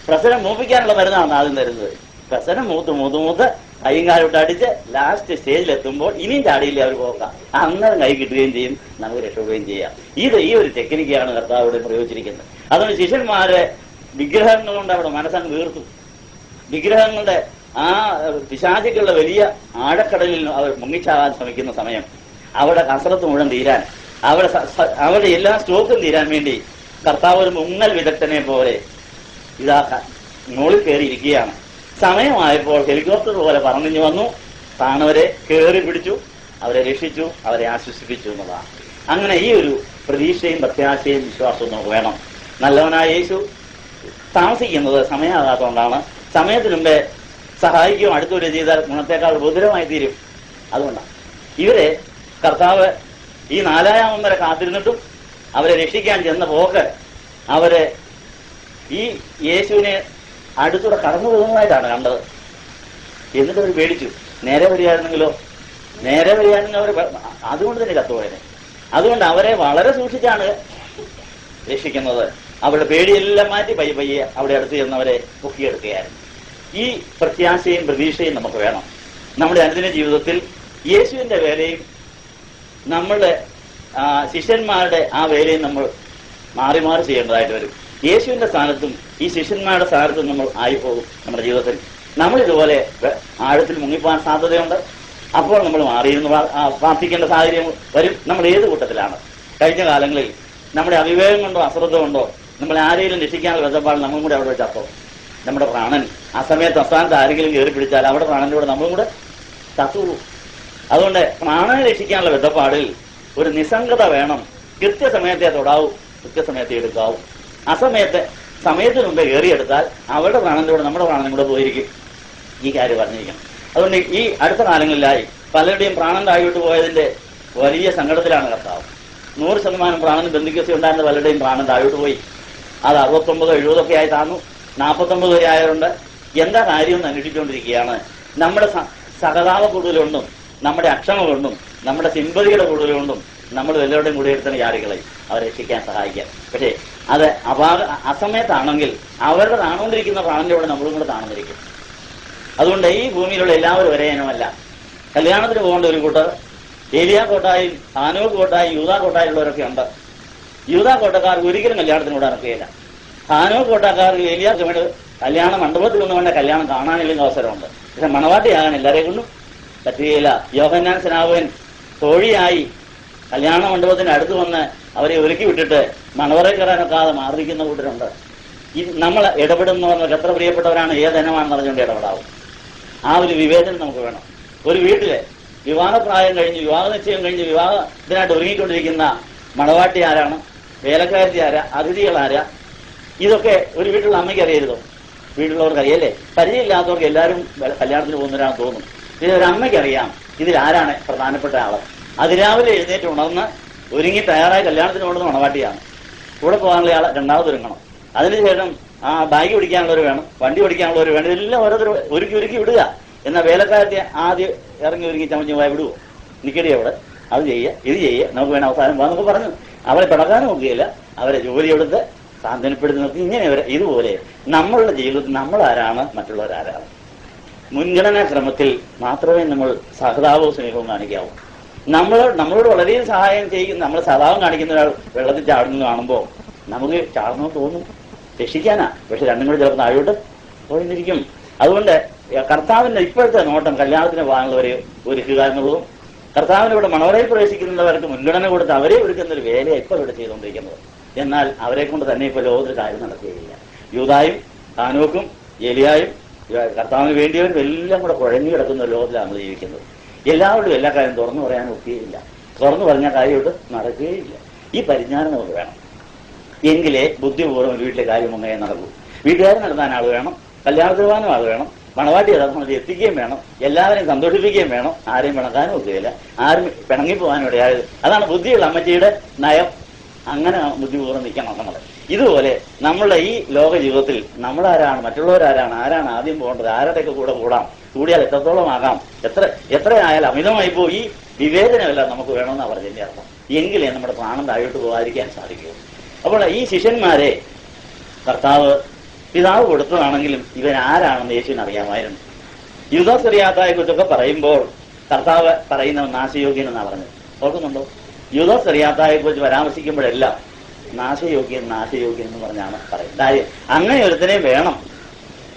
പ്രശ്നം മൂപ്പിക്കാനുള്ള മരുന്നാണ് ആദ്യം തരുന്നത്. പ്രശ്നം മൂത്ത് കൈയും കാലോട്ട് അടിച്ച് ലാസ്റ്റ് സ്റ്റേജിലെത്തുമ്പോൾ ഇനിയും ചാടിയില്ലേ അവർ പോകാം, അന്നേരം കൈ കിട്ടുകയും ചെയ്യും, നമുക്ക് രക്ഷപ്പെടുകയും ചെയ്യാം. ഈ ഒരു ടെക്നിക്കാണ് കർത്താവ് ഇവിടെ പ്രയോഗിച്ചിരിക്കുന്നത്. അതുകൊണ്ട് ശിഷ്യന്മാരെ വിഗ്രഹങ്ങൾ കൊണ്ട് അവിടെ മനസ്സങ്ങ് വീർത്തു. വിഗ്രഹങ്ങളുടെ ആ പിശാചുക്കളുടെ വലിയ ആഴക്കടലിൽ അവർ മുങ്ങിച്ചാകാൻ ശ്രമിക്കുന്ന സമയം, അവിടെ കസരത്ത് മുഴുവൻ തീരാൻ, അവരുടെ എല്ലാ സ്റ്റോക്കും തീരാൻ വേണ്ടി കർത്താവ് ഒരു മുങ്ങൽ വിദഗ്ധനെ പോലെ ഇതാക്കാൻ മുകളിൽ കയറിയിരിക്കുകയാണ്. സമയമായപ്പോൾ ഹെലികോപ്റ്റർ പോലെ പറന്നിഞ്ഞു വന്നു, താണവരെ കയറി പിടിച്ചു, അവരെ രക്ഷിച്ചു, അവരെ ആശ്വസിപ്പിച്ചു എന്നുള്ളതാണ്. അങ്ങനെ ഈ ഒരു പ്രതീക്ഷയും പ്രത്യാശയും വിശ്വാസവും നമുക്ക് വേണം. നല്ലവനായ യേശു താമസിക്കുന്നത് സമയമാകാത്തതുകൊണ്ടാണ്. സമയത്തിന് മുമ്പേ സഹായിക്കും, അടുത്തൊരു ചെയ്താൽ ഗുണത്തേക്കാൾ ഉപദ്രവമായി തീരും. അതുകൊണ്ടാണ് ഇവരെ കർത്താവ് ഈ 4 വരെ കാത്തിരുന്നിട്ടും അവരെ രക്ഷിക്കാൻ ചെന്ന പോക്ക് അവരെ ഈ യേശുവിനെ അടുത്തൂടെ കടന്നു പോകുന്നതായിട്ടാണ് കണ്ടത്. എന്നിട്ട് അവർ പേടിച്ചു. നേരെ വരികയായിരുന്നെങ്കിലോ, അവർ അതുകൊണ്ട് തന്നെ കത്തുപോയനെ. അതുകൊണ്ട് അവരെ വളരെ സൂക്ഷിച്ചാണ് രക്ഷിക്കുന്നത്. അവരുടെ പേടിയെല്ലാം മാറ്റി പയ്യെ അവിടെ അടുത്ത് ചെന്നവരെ പൊക്കിയെടുക്കുകയായിരുന്നു. ഈ പ്രത്യാശയും പ്രതീക്ഷയും നമുക്ക് വേണം. നമ്മുടെ അനുദിന ജീവിതത്തിൽ യേശുവിന്റെ വേലയും നമ്മളുടെ ശിഷ്യന്മാരുടെ ആ വേലയും നമ്മൾ മാറി മാറി ചെയ്യേണ്ടതായിട്ട് വരും. യേശുവിന്റെ സ്ഥാനത്തും ഈ ശിഷ്യന്മാരുടെ സ്ഥാനത്തും നമ്മൾ ആയിപ്പോകും. നമ്മുടെ ജീവിതത്തിൽ നമ്മൾ ഇതുപോലെ ആഴത്തിൽ മുങ്ങിപ്പോകാൻ സാധ്യതയുണ്ട്. അപ്പോൾ നമ്മൾ മാറിയിരുന്ന് പ്രാർത്ഥിക്കേണ്ട സാഹചര്യം വരും. നമ്മൾ ഏത് കൂട്ടത്തിലാണ്? കഴിഞ്ഞ കാലങ്ങളിൽ നമ്മുടെ അവിവേകം കൊണ്ടോ അശ്രദ്ധ കൊണ്ടോ നമ്മൾ ആരെങ്കിലും രക്ഷിക്കാനുള്ള ബന്ധപ്പാട് നമ്മളും കൂടെ അവിടെ വെച്ചപ്പോ നമ്മുടെ പ്രാണൻ ആ സമയത്ത് അസ്ഥാനത്ത് ആരെങ്കിലും കയറി പിടിച്ചാൽ അവിടെ പ്രാണന്റെ കൂടെ നമ്മളും കൂടെ തത്തുപോകും. അതുകൊണ്ട് പ്രാണനെ രക്ഷിക്കാനുള്ള ബന്ധപ്പാടിൽ ഒരു നിസ്സംഗത വേണം. കൃത്യസമയത്തെ തൊടാവൂ, കൃത്യസമയത്തെ എടുക്കാവൂ. സമയത്തിന് മുമ്പേ കയറിയെടുത്താൽ അവരുടെ പ്രാണന്റെ കൂടെ നമ്മുടെ പ്രാണനും കൂടെ പോയിരിക്കും. ഈ കാര്യം പറഞ്ഞിരിക്കണം. അതുകൊണ്ട് ഈ അടുത്ത കാലങ്ങളിലായി പലരുടെയും പ്രാണൻ താഴോട്ട് പോയതിന്റെ വലിയ സങ്കടത്തിലാണ് കർത്താവ്. 100% പ്രാണന് ബന്ധുക്കസി ഉണ്ടായിരുന്ന പലരുടെയും പ്രാണൻ താഴോട്ട് പോയി. അത് 69, 70 ആയി താന്നു. 49 വരെ ആയവരുണ്ട്. എന്താ കാര്യം എന്ന് അന്വേഷിച്ചുകൊണ്ടിരിക്കുകയാണ്. നമ്മുടെ സഹതാപ കൂടുതലുകൊണ്ടും നമ്മുടെ അക്ഷമ കൊണ്ടും നമ്മുടെ സിമ്പതിയുടെ കൂടുതലുകൊണ്ടും നമ്മൾ എല്ലാവരുടെയും കൂടെ എടുത്തുന്ന യാരികളെ അവരെ രക്ഷിക്കാൻ സഹായിക്കാം. പക്ഷേ അത് അസമയത്താണെങ്കിൽ അവരുടെ താണുകൊണ്ടിരിക്കുന്ന പ്രാണന്റെ കൂടെ നമ്മളും കൂടെ താണുന്നിരിക്കും. അതുകൊണ്ട് ഈ ഭൂമിയിലുള്ള എല്ലാവരും ഒരേ ഇനമല്ല. കല്യാണത്തിന് പോകേണ്ട ഒരു കൂട്ടർ ഏലിയ കോട്ടായും ഹാനോക്ക് കോട്ടായും യൂദാ കോട്ടായുള്ളവരൊക്കെ ഉണ്ട്. യൂദാ കോട്ടക്കാർക്ക് ഒരിക്കലും കല്യാണത്തിന് കൂടെ നടക്കുകയില്ല. ഹാനോക്ക് കോട്ടക്കാർക്ക് ഏലിയാക്ക് വേണ്ടി കല്യാണ മണ്ഡപത്തിൽ ഒന്നുകൊണ്ട് കല്യാണം കാണാനില്ലെങ്കിൽ അവസരമുണ്ട്. പക്ഷെ മണവാട്ടിയാകാൻ എല്ലാവരെയും കൊണ്ടും പറ്റുകയില്ല. യോഹന്നാൻ സ്നാപകൻ തോഴിയായി കല്യാണ മണ്ഡപത്തിന്റെ അടുത്ത് വന്ന് അവരെ ഒരുക്കി വിട്ടിട്ട് മണവറയിൽ കയറാനൊക്കാതെ മാറിയിരിക്കുന്ന കൂട്ടരുണ്ട്. നമ്മൾ ഇടപെടുന്നവർക്ക് എത്ര പ്രിയപ്പെട്ടവരാണ്, ഏതെനമാണെന്ന് അറിഞ്ഞുകൊണ്ട് ഇടപെടാവും. ആ ഒരു വിവേചനം നമുക്ക് വേണം. ഒരു വീട്ടിലെ വിവാഹപ്രായം കഴിഞ്ഞ് വിവാഹ നിശ്ചയം കഴിഞ്ഞ് വിവാഹത്തിനായിട്ട് ഒരുങ്ങിക്കൊണ്ടിരിക്കുന്ന മണവാട്ടി ആരാണ്, വേലക്കാരത്തി ആരാ, അതിഥികളാരാ, ഇതൊക്കെ ഒരു വീട്ടിലുള്ള അമ്മയ്ക്ക് അറിയരുതോ? വീട്ടിലുള്ളവർക്ക് അറിയല്ലേ? പരിചയമില്ലാത്തവർക്ക് എല്ലാവരും കല്യാണത്തിന് പോകുന്നവരാണെന്ന് തോന്നും. ഇതൊരു അമ്മയ്ക്കറിയാം ഇതിലാരാണ് പ്രധാനപ്പെട്ട ആള്. അതിരാവിലെ എഴുന്നേറ്റ് ഉണർന്ന് ഒരുങ്ങി തയ്യാറായി കല്യാണത്തിന് കൊണ്ടുവന്ന മണവാട്ടിയാണ്. കൂടെ പോകാനുള്ള ആളെ രണ്ടാമത് ഒരുങ്ങണം. അതിനുശേഷം ആ ബാഗ് പിടിക്കാനുള്ളവർ വേണം, വണ്ടി പിടിക്കാനുള്ളവർ വേണം. ഇതെല്ലാം ഓരോരുത്തർ ഒരുക്കി വിടുക. എന്നാൽ വേലക്കാരത്തെ ആദ്യം ഇറങ്ങി ഒരുങ്ങി ചമഞ്ഞ് പോയാൽ വിടുവോ? നിക്കടി അവിടെ, അത് ചെയ്യുക, ഇത് ചെയ്യുക, നമുക്ക് വേണം അവസാനം പോകാന്നൊക്കെ പറഞ്ഞു അവരെ പിടക്കാൻ നോക്കുകയില്ല. അവരെ ജോലിയെടുത്ത് സാന്ത്വനപ്പെടുത്തി നോക്കി. ഇങ്ങനെ ഇതുപോലെ നമ്മളുടെ ജീവിതത്തിൽ നമ്മൾ ആരാണ്, മറ്റുള്ളവരാരാണ്. മുൻഗണനാ ക്രമത്തിൽ മാത്രമേ നമ്മൾ സഹതാപവും സ്നേഹവും കാണിക്കാവൂ. നമ്മളോട് വളരെയും സഹായം ചെയ്യുന്ന, നമ്മൾ സഹതാപം കാണിക്കുന്ന ഒരാൾ വെള്ളത്തിൽ ചാടുന്നത് കാണുമ്പോൾ നമുക്ക് ചാടണമെന്ന് തോന്നും, രക്ഷിക്കാനാ. പക്ഷെ രണ്ടും കൂടി ചിലപ്പോൾ താഴോട്ട് പോയിരിക്കും. അതുകൊണ്ട് കർത്താവിന്റെ ഇപ്പോഴത്തെ നോട്ടം കല്യാണത്തിന് പോകാനുള്ളവരെ ഒരുക്കുക എന്നുള്ളതും കർത്താവിനോട് മണവറയിൽ പ്രവേശിക്കുന്നവർക്ക് മുൻഗണന കൊടുത്ത് അവരെ ഒരുക്കുന്നൊരു വേലയാണ് ഇപ്പോൾ ഇവിടെ ചെയ്തുകൊണ്ടിരിക്കുന്നത്. എന്നാൽ അവരെ കൊണ്ട് തന്നെ ഇപ്പോൾ ലോകത്തിൽ കാര്യം നടക്കുകയില്ല. യൂദായും ഹാനോക്കും ഏലിയായും കർത്താവിന് വേണ്ടിയവരും എല്ലാം കൂടെ കുഴഞ്ഞു കിടക്കുന്ന ഒരു ലോകത്തിലാണ് നമ്മൾ ജീവിക്കുന്നത്. എല്ലാവരോടും എല്ലാ കാര്യം തുറന്നു പറയാൻ ഒക്കുകയില്ല. തുറന്നു പറഞ്ഞ കാര്യമായിട്ട് നടക്കുകയില്ല. ഈ പരിജ്ഞാനം നമുക്ക് വേണം. എങ്കിലേ ബുദ്ധിപൂർവ്വം വീട്ടിലെ കാര്യം ഒന്നേ നടക്കൂ. വീട്ടുകാരെ നടത്താൻ ആൾ വേണം, കല്യാണത്തിന് പോകാനും ആൾ വേണം, മണവാട്ടി യഥാർത്ഥത്തിൽ എത്തിക്കുകയും വേണം, എല്ലാവരെയും സന്തോഷിപ്പിക്കുകയും വേണം. ആരെയും പിണക്കാനും ഒക്കുകയില്ല, ആരും പിണങ്ങിപ്പോകാനും ഇടയായത്. അതാണ് ബുദ്ധിയുള്ള അമ്മച്ചിയുടെ നയം. അങ്ങനെ ബുദ്ധിപൂർവ്വം നിൽക്കണം നമ്മൾ. ഇതുപോലെ നമ്മളുടെ ഈ ലോക ജീവിതത്തിൽ നമ്മളാരാണ്, മറ്റുള്ളവരാരാണ്, ആരാണ് ആദ്യം പോകേണ്ടത്, ആരുടെയൊക്കെ കൂടെ കൂടാം, കൂടിയാൽ എത്രത്തോളം ആകാം, എത്രയായാലും അമിതമായി പോയി ഈ വിവേചനമല്ല നമുക്ക് വേണമെന്നാണ് പറഞ്ഞതിന്റെ അർത്ഥം. എങ്കിലേ നമ്മുടെ പ്രാണം താഴോട്ട് പോകാതിരിക്കാൻ സാധിക്കൂ. അപ്പോൾ ഈ ശിഷ്യന്മാരെ കർത്താവ് പിതാവ് കൊടുത്തതാണെങ്കിലും ഇവരാരാണെന്ന് യേശുവിന് അറിയാമായിരുന്നു. യൂദാസ്കറിയാത്തായെ കുറിച്ചൊക്കെ പറയുമ്പോൾ കർത്താവ് പറയുന്ന നാശയോഗ്യൻ എന്നാണ് പറഞ്ഞത്. ഓർക്കുന്നുണ്ടോ? യൂദാസ്കറിയാത്തായെ കുറിച്ച് പരാമർശിക്കുമ്പോഴെല്ലാം നാശയോഗ്യൻ എന്ന് പറഞ്ഞാണ് പറയുന്നത്. കാര്യം അങ്ങനെ ഒരുത്തനെ വേണം.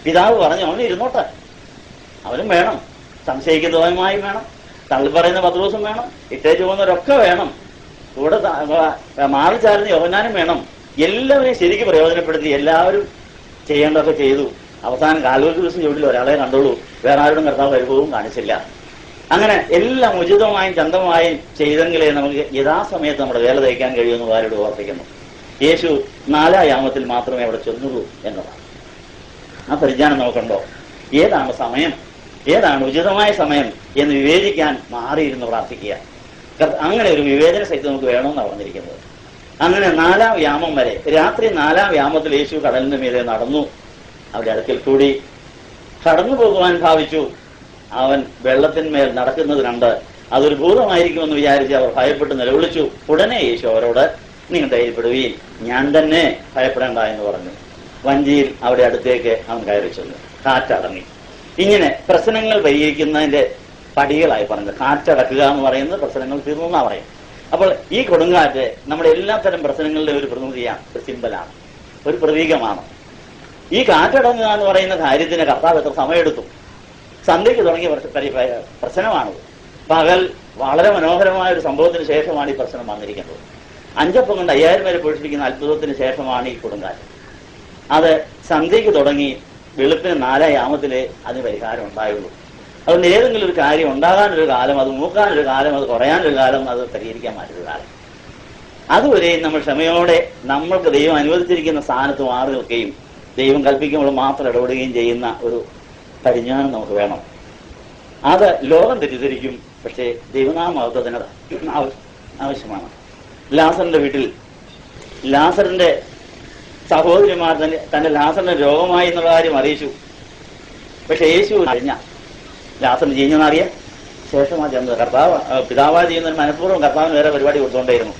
പിതാവ് പറഞ്ഞു അവന് ഇരുന്നോട്ടെ, അവനും വേണം, സംശയിക്കുന്നതുമായും വേണം, തള്ളി പറയുന്ന പത്രോസും വേണം, ഇട്ടേച്ചു പോകുന്നവരൊക്കെ വേണം, കൂടെ മാറി ചാരുന്ന യോഹന്നാനും വേണം. എല്ലാവരെയും ശരിക്കും പ്രയോജനപ്പെടുത്തി എല്ലാവരും ചെയ്യേണ്ടതൊക്കെ ചെയ്തു. അവസാനം കാൽവരി ദിവസം ചുവട്ടിൽ ഒരാളെ കണ്ടോളൂ, വേറെ ആരോടും കർത്താവ് പരിഭവവും കാണിച്ചില്ല. അങ്ങനെ എല്ലാം ഉചിതമായും ചന്തമായും ചെയ്തെങ്കിലേ നമുക്ക് യഥാസമയത്ത് നമ്മുടെ വേല തയ്ക്കാൻ കഴിയുമെന്ന് ആരോട് ഓർപ്പിക്കുന്നു. യേശു 4-ാം യാമത്തിൽ മാത്രമേ അവിടെ ചെന്നുള്ളൂ എന്നതാണ്. ആ പരിജ്ഞാനം നമുക്കുണ്ടോ? ഏതാണ് സമയം, ഏതാണ് ഉചിതമായ സമയം എന്ന് വിവേചിക്കാൻ മാറിയിരുന്ന് പ്രാർത്ഥിക്കുക. അങ്ങനെ ഒരു വിവേചന ശക്തി നമുക്ക് വേണമെന്നാണ് പറഞ്ഞിരിക്കുന്നത്. അങ്ങനെ 4-ാം യാമം വരെ, രാത്രി 4-ാം യാമത്തിൽ യേശു കടലിന് മീതെ നടന്നു. അവിടെ അടുക്കൽ കൂടി കടന്നു പോകുവാൻ ഭാവിച്ചു. അവൻ വെള്ളത്തിന്മേൽ നടക്കുന്നത് കണ്ട് അതൊരു ഭൂതമായിരിക്കുമെന്ന് വിചാരിച്ച് അവർ ഭയപ്പെട്ട് നിലവിളിച്ചു. ഉടനെ യേശു അവരോട്, നിങ്ങൾ ധൈര്യപ്പെടുകയും ഞാൻ തന്നെ, ഭയപ്പെടേണ്ട എന്ന് പറഞ്ഞു. വഞ്ചിയിൽ അവിടെ അടുത്തേക്ക് അവൻ കയറി ചെന്നു. കാറ്റടങ്ങി. ഇങ്ങനെ പ്രശ്നങ്ങൾ പരിഹരിക്കുന്നതിന്റെ പടികളായി പറഞ്ഞത്. കാറ്റടക്കുക എന്ന് പറയുന്നത് പ്രശ്നങ്ങൾ തീർന്നു എന്നാ പറയും. അപ്പോൾ ഈ കൊടുങ്കാറ്റ് നമ്മുടെ എല്ലാത്തരം പ്രശ്നങ്ങളുടെ ഒരു പ്രതിനിധിയാണ്, ഒരു സിമ്പലാണ്, ഒരു പ്രതീകമാണ്. ഈ കാറ്റടങ്ങുക എന്ന് പറയുന്ന കാര്യത്തിന് കർത്താവ് എത്ര സമയമെടുത്തു? സന്ധ്യയ്ക്ക് തുടങ്ങിയ പ്രശ്നമാണത്. പകൽ വളരെ മനോഹരമായ ഒരു സംഭവത്തിന് ശേഷമാണ് ഈ പ്രശ്നം വന്നിരിക്കുന്നത്. 5 അപ്പം കൊണ്ട് 5000 പേരെ പോഷിപ്പിക്കുന്ന അത്ഭുതത്തിന് ശേഷമാണ് ഈ കൊടുങ്കാറ്റ്. അത് സന്ധ്യയ്ക്ക് തുടങ്ങി വെളുപ്പിന് 4-ാം യാമത്തിലേ അതിന് പരിഹാരം ഉണ്ടായുള്ളൂ. അതുകൊണ്ട് ഏതെങ്കിലും ഒരു കാര്യം ഉണ്ടാകാനൊരു കാലം, അത് മൂക്കാനൊരു കാലം, അത് കുറയാനൊരു കാലം, അത് പരിഹരിക്കാൻ മാറ്റൊരു കാലം. അതുവരെയും നമ്മൾ ക്ഷമയോടെ നമ്മൾക്ക് ദൈവം അനുവദിച്ചിരിക്കുന്ന സ്ഥാനത്ത് മാറി നിൽക്കുകയും ദൈവം കൽപ്പിക്കുമ്പോൾ മാത്രം ഇടപെടുകയും ചെയ്യുന്ന ഒരു പരിജ്ഞാനം നമുക്ക് വേണം. അത് ലോകം തെറ്റിദ്ധരിക്കും, പക്ഷേ ദൈവനാമഹത്വത്തിന് ആവശ്യമാണ്. ലാസറിന്റെ വീട്ടിൽ ലാസറിന്റെ സഹോദരിമാർ തന്റെ ലാസറിന്റെ രോഗമായി എന്നുള്ള കാര്യം അറിയിച്ചു. പക്ഷെ യേശു കഴിഞ്ഞ ലാസറിന് ചെയ്യുന്നറിയാൻ ശേഷമാ ചെന്നത്. പിതാവാ ചെയ്യുന്നതിന് മനഃപൂർവ്വം കർത്താവിന് വേറെ പരിപാടി കൊടുത്തുകൊണ്ടേയിരുന്നു.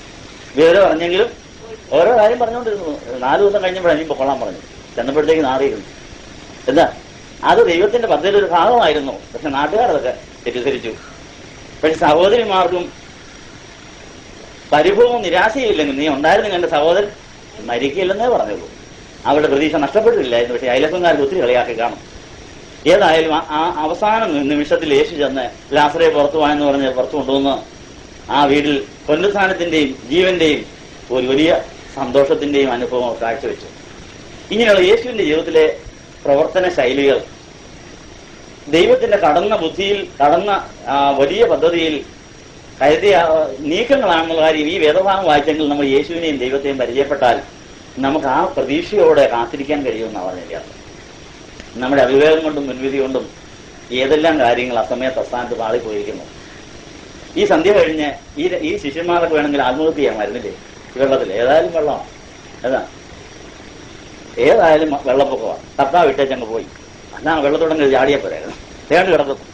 വിവരം അറിഞ്ഞെങ്കിലും ഓരോ കാര്യം പറഞ്ഞുകൊണ്ടിരുന്നു. 4 ദിവസം കഴിഞ്ഞപ്പോഴാണ് പൊക്കൊള്ളാൻ പറഞ്ഞു. ചെന്നപ്പോഴത്തേക്ക് നാറിയിരുന്നു. എന്താ? അത് ദൈവത്തിന്റെ പദ്ധതിയുടെ ഒരു ഭാഗമായിരുന്നു. പക്ഷെ നാട്ടുകാരതൊക്കെ തെറ്റിദ്ധരിച്ചു. പക്ഷെ സഹോദരിമാർക്കും പരിഭവവും നിരാശയില്ലെങ്കിൽ നീ ഉണ്ടായിരുന്നെങ്കിൽ എന്റെ സഹോദരൻ മരിക്കില്ലെന്നേ പറഞ്ഞുള്ളൂ. അവരുടെ പ്രതീക്ഷ നഷ്ടപ്പെട്ടില്ലായിരുന്നു. പക്ഷെ അയലക്കംകാർക്ക് ഒത്തിരി കളിയാക്കി കാണും. ഏതായാലും ആ അവസാന നിമിഷത്തിൽ യേശു ചെന്ന് ലാസറെ പുറത്തു പോയെന്ന് പറഞ്ഞ് പുറത്തു കൊണ്ടുവന്ന് ആ വീട്ടിൽ പുനരുത്ഥാനത്തിന്റെയും ജീവന്റെയും ഒരു വലിയ സന്തോഷത്തിന്റെയും അനുഭവം കാഴ്ചവെച്ചു. ഇങ്ങനെയുള്ള യേശുവിന്റെ ജീവിതത്തിലെ പ്രവർത്തന ശൈലികൾ ദൈവത്തിന്റെ കടന്ന ബുദ്ധിയിൽ, കടന്ന വലിയ പദ്ധതിയിൽ കരുതിയ നീക്കങ്ങളാണെന്നുള്ള കാര്യം ഈ വേദഭാഗം വായിച്ചെങ്കിൽ നമ്മൾ യേശുവിനെയും ദൈവത്തെയും പരിചയപ്പെട്ടാൽ നമുക്ക് ആ പ്രതീക്ഷയോടെ കാത്തിരിക്കാൻ കഴിയുമെന്നാണ് പറഞ്ഞത്. നമ്മുടെ അവിവേകം കൊണ്ടും മുൻവിധി കൊണ്ടും ഏതെല്ലാം കാര്യങ്ങൾ അസമയത്ത് അസ്ഥാനത്ത് പാളിപ്പോയിരിക്കുന്നു. ഈ സന്ധ്യ കഴിഞ്ഞ് ഈ ശിഷ്യന്മാരൊക്കെ വേണമെങ്കിൽ ആത്മഹത്യ ചെയ്യാമായിരുന്നില്ലേ? ഈ വെള്ളത്തിൽ ഏതായാലും വെള്ളമാണ്, ഏതായാലും വെള്ളപ്പൊക്കമാണ്. കർത്താവ് ഇട്ടേച്ചങ്ങ് പോയി. അന്നാ വെള്ളത്തോടങ്ങ് ചാടിയപ്പോഴായിരുന്നു തേണ്ട് കിടക്കുന്നു.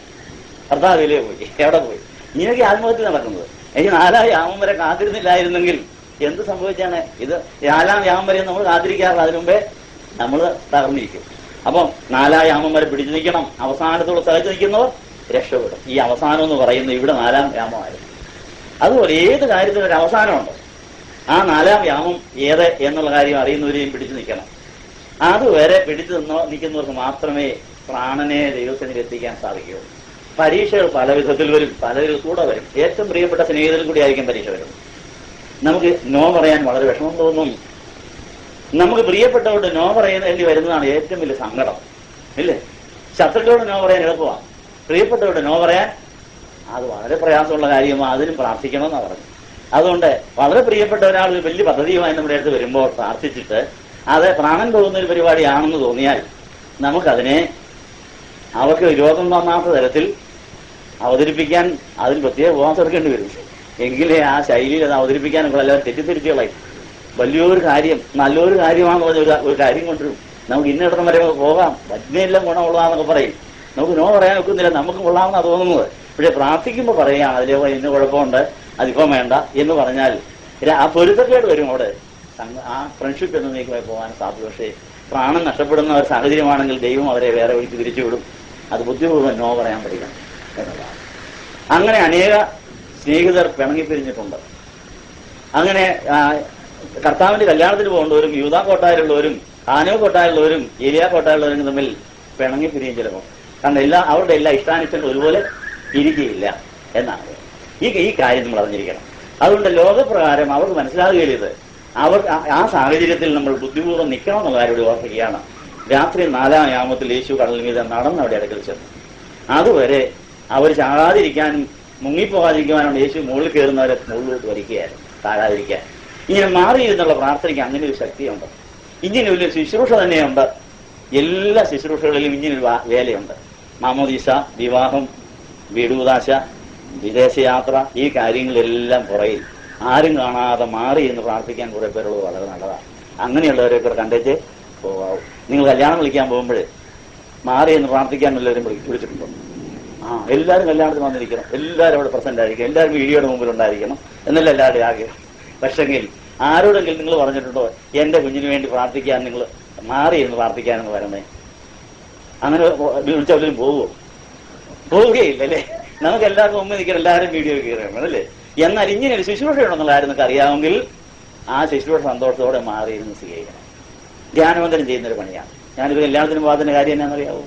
കർത്താവ് ഇതിലേ പോയി, എവിടെ പോയി? ഇങ്ങനെയൊക്കെ ആത്മഹത്യ നടക്കുന്നത്. എനിക്ക് 4-ാം യാമം വരെ കാത്തിരുന്നില്ലായിരുന്നെങ്കിൽ എന്ത് സംഭവിച്ചാണ്? ഇത് 4-ാം യാമം വരെ നമ്മൾ കാത്തിരിക്കാറില്ല, അതിനു മുമ്പേ നമ്മൾ തകർന്നിരിക്കും. അപ്പം 4-ാം യാമം വരെ പിടിച്ചു നിൽക്കണം. അവസാനത്തോട് സഹിച്ചു നിൽക്കുന്നവർ രക്ഷപ്പെടും. ഈ അവസാനം എന്ന് പറയുന്നത് ഇവിടെ 4-ാം യാമമായിരുന്നു. അതുപോലെ ഏത് കാര്യത്തിനും ഒരു അവസാനമുണ്ട്. ആ 4-ാം യാമം ഏത് എന്നുള്ള കാര്യം അറിയുന്നവരെയും പിടിച്ചു നിൽക്കണം. അതുവരെ പിടിച്ചു നിൽക്കുന്നവർക്ക് മാത്രമേ പ്രാണനെ ദൈവത്തിൽ എത്തിക്കാൻ സാധിക്കുകയുള്ളൂ. പരീക്ഷകൾ പല വിധത്തിൽ വരും, പലരിൽ കൂടെ വരും. ഏറ്റവും പ്രിയപ്പെട്ട സ്നേഹിതരിൽ കൂടി ആയിരിക്കും പരീക്ഷ വരും. നമുക്ക് നോ പറയാൻ വളരെ വിഷമം തോന്നും. നമുക്ക് പ്രിയപ്പെട്ടവരോട് നോ പറയേണ്ടി വരുന്നതാണ് ഏറ്റവും വലിയ സങ്കടം, ഇല്ലേ? ശത്രുക്കളോട് നോ പറയാൻ എളുപ്പമാണ്, പ്രിയപ്പെട്ടവരോട് നോ പറയാൻ അത് വളരെ പ്രയാസമുള്ള കാര്യമാണ്. അതിനും പ്രാർത്ഥിക്കണമെന്നാണ് പറഞ്ഞു. അതുകൊണ്ട് വളരെ പ്രിയപ്പെട്ട ഒരാൾ ഒരു വലിയ പദ്ധതിയുമായി നമ്മുടെ അടുത്ത് വരുമ്പോൾ പ്രാർത്ഥിച്ചിട്ട് അത് പ്രാണൻ പോകുന്ന ഒരു പരിപാടിയാണെന്ന് തോന്നിയാൽ നമുക്കതിനെ അവർക്ക് വിരോധം തോന്നാത്ത തരത്തിൽ അവതരിപ്പിക്കാൻ അതിൽ പ്രത്യേക ഉപവാസം എടുക്കേണ്ടി വരും. എങ്കിലേ ആ ശൈലിയിൽ അത് അവതരിപ്പിക്കാനൊക്കെ എല്ലാവരും തെറ്റിദ്ധരിച്ചുകളായി. വലിയൊരു കാര്യം, നല്ലൊരു കാര്യമാണെന്ന് പറഞ്ഞ ഒരു കാര്യം കൊണ്ടുവരും. നമുക്ക് ഇന്നിടത്തും വരെ പോകാം, വജ്ഞയെല്ലാം ഗുണമുള്ളതാന്നൊക്കെ പറയും. നമുക്ക് നോ പറയാൻ ഒക്കുന്നില്ല, നമുക്ക് കൊള്ളാമെന്നാണ് തോന്നുന്നത്. പക്ഷെ പ്രാർത്ഥിക്കുമ്പോൾ പറയുകയാണ് അതിലെ ഇന്ന് കുഴപ്പമുണ്ട്, അതിപ്പം വേണ്ട എന്ന് പറഞ്ഞാൽ ആ പൊരുത്തക്കേട് വരും. അവിടെ ആ ഫ്രണ്ട്ഷിപ്പ് എന്നേക്കുമായി പോകാൻ സാധ്യത. പക്ഷേ പ്രാണൻ നഷ്ടപ്പെടുന്ന ഒരു സാഹചര്യമാണെങ്കിൽ ദൈവം അവരെ വേറെ വഴിക്ക് തിരിച്ചുവിടും. അത് ബുദ്ധിപൂർവ്വം നോ പറയാൻ പഠിക്കണം എന്നതാണ്. അങ്ങനെ അനേക സ്നേഹിതർ പിണങ്ങിപ്പിരിഞ്ഞിട്ടുണ്ട്. അങ്ങനെ കർത്താവിന്റെ കല്യാണത്തിന് പോകേണ്ടവരും യൂദാ കോട്ടായിലുള്ളവരും ആനോ കോട്ടായിലുള്ളവരും ഏലിയ കോട്ടായിലുള്ളവരും തമ്മിൽ പിണങ്ങിപ്പിരിയും ചിലപ്പോൾ. കാരണം അവരുടെ എല്ലാ ഇഷ്ടാനിഷ്ടങ്ങളും ഒരുപോലെ ഇരിക്കുകയില്ല എന്നാണ് ഈ കാര്യം നമ്മൾ അറിഞ്ഞിരിക്കണം. അതുകൊണ്ട് ലോകപ്രകാരം അവർക്ക് മനസ്സിലാകുകയില്ല. അവർ ആ സാഹചര്യത്തിൽ നമ്മൾ ബുദ്ധിപൂർവ്വം നിൽക്കണം എന്നുള്ള കാര്യം ഓർക്കുകയാണ്. രാത്രി 4-ാം യാമത്തിൽ യേശു കടൽ മീതെ നടന്ന് അവിടെ അടുക്കൽ ചെന്നു. അതുവരെ അവർ ചാകാതിരിക്കാനും മുങ്ങിപ്പോകാതിരിക്കുവാനാണ് യേശു മുകളിൽ കയറുന്നവരെ മുകളിലോട്ട് വലിക്കുകയായിരുന്നു, താഴാതിരിക്കാൻ. ഇങ്ങനെ മാറിയിരുന്നുള്ള പ്രാർത്ഥനയ്ക്ക് അങ്ങനെ ഒരു ശക്തിയുണ്ട്. ഇങ്ങനെ ഒരു ശുശ്രൂഷ തന്നെയുണ്ട്. എല്ലാ ശുശ്രൂഷകളിലും ഇങ്ങനൊരു വേലയുണ്ട്. മാമോദീസ, വിവാഹം, വീടുദാശ, വിദേശയാത്ര, ഈ കാര്യങ്ങളെല്ലാം പുറയിൽ ആരും കാണാതെ മാറി എന്ന് പ്രാർത്ഥിക്കാൻ കുറെ പേരുള്ളത് വളരെ നല്ലതാണ്. അങ്ങനെയുള്ളവരെയൊക്കെ കണ്ടേച്ച് പോകാവും. നിങ്ങൾ കല്യാണം വിളിക്കാൻ പോകുമ്പോൾ മാറി എന്ന് പ്രാർത്ഥിക്കാൻ എല്ലാവരും വിളിച്ചിട്ടുണ്ടോ? എല്ലാവരും കല്യാണത്തിന് വന്നിരിക്കണം, എല്ലാവരും അവിടെ പ്രസന്റ് ആയിരിക്കണം, എല്ലാവരും വീഡിയോയുടെ മുമ്പിൽ ഉണ്ടായിരിക്കണം എന്നല്ല എല്ലാവരുടെയും ആഗ്രഹം. പക്ഷെങ്കിൽ ആരോടെങ്കിലും നിങ്ങൾ പറഞ്ഞിട്ടുണ്ടോ എന്റെ കുഞ്ഞിന് വേണ്ടി പ്രാർത്ഥിക്കാൻ നിങ്ങൾ മാറി എന്ന് പ്രാർത്ഥിക്കാനെന്ന് വരണേ? അങ്ങനെ വിളിച്ചവരും പോവുകയില്ല അല്ലേ? നമുക്ക് എല്ലാവർക്കും മുമ്പ് നിൽക്കണം, എല്ലാവരും വീഡിയോ കയറണം അല്ലേ? എന്നാൽ ഇങ്ങനെ ഒരു ശുശ്രൂഷയുണ്ടെന്നുള്ള കാര്യം നിങ്ങൾക്ക് അറിയാമെങ്കിൽ ആ ശുശ്രൂഷ സന്തോഷത്തോടെ മാറിയിരുന്ന് സ്വീകരിക്കണം. ധ്യാനവന്തരം ചെയ്യുന്നൊരു പണിയാണ്. ഞാനിത് കല്യാണത്തിന് പോകാത്തതിന്റെ കാര്യം എന്നാണെന്നറിയാവൂ?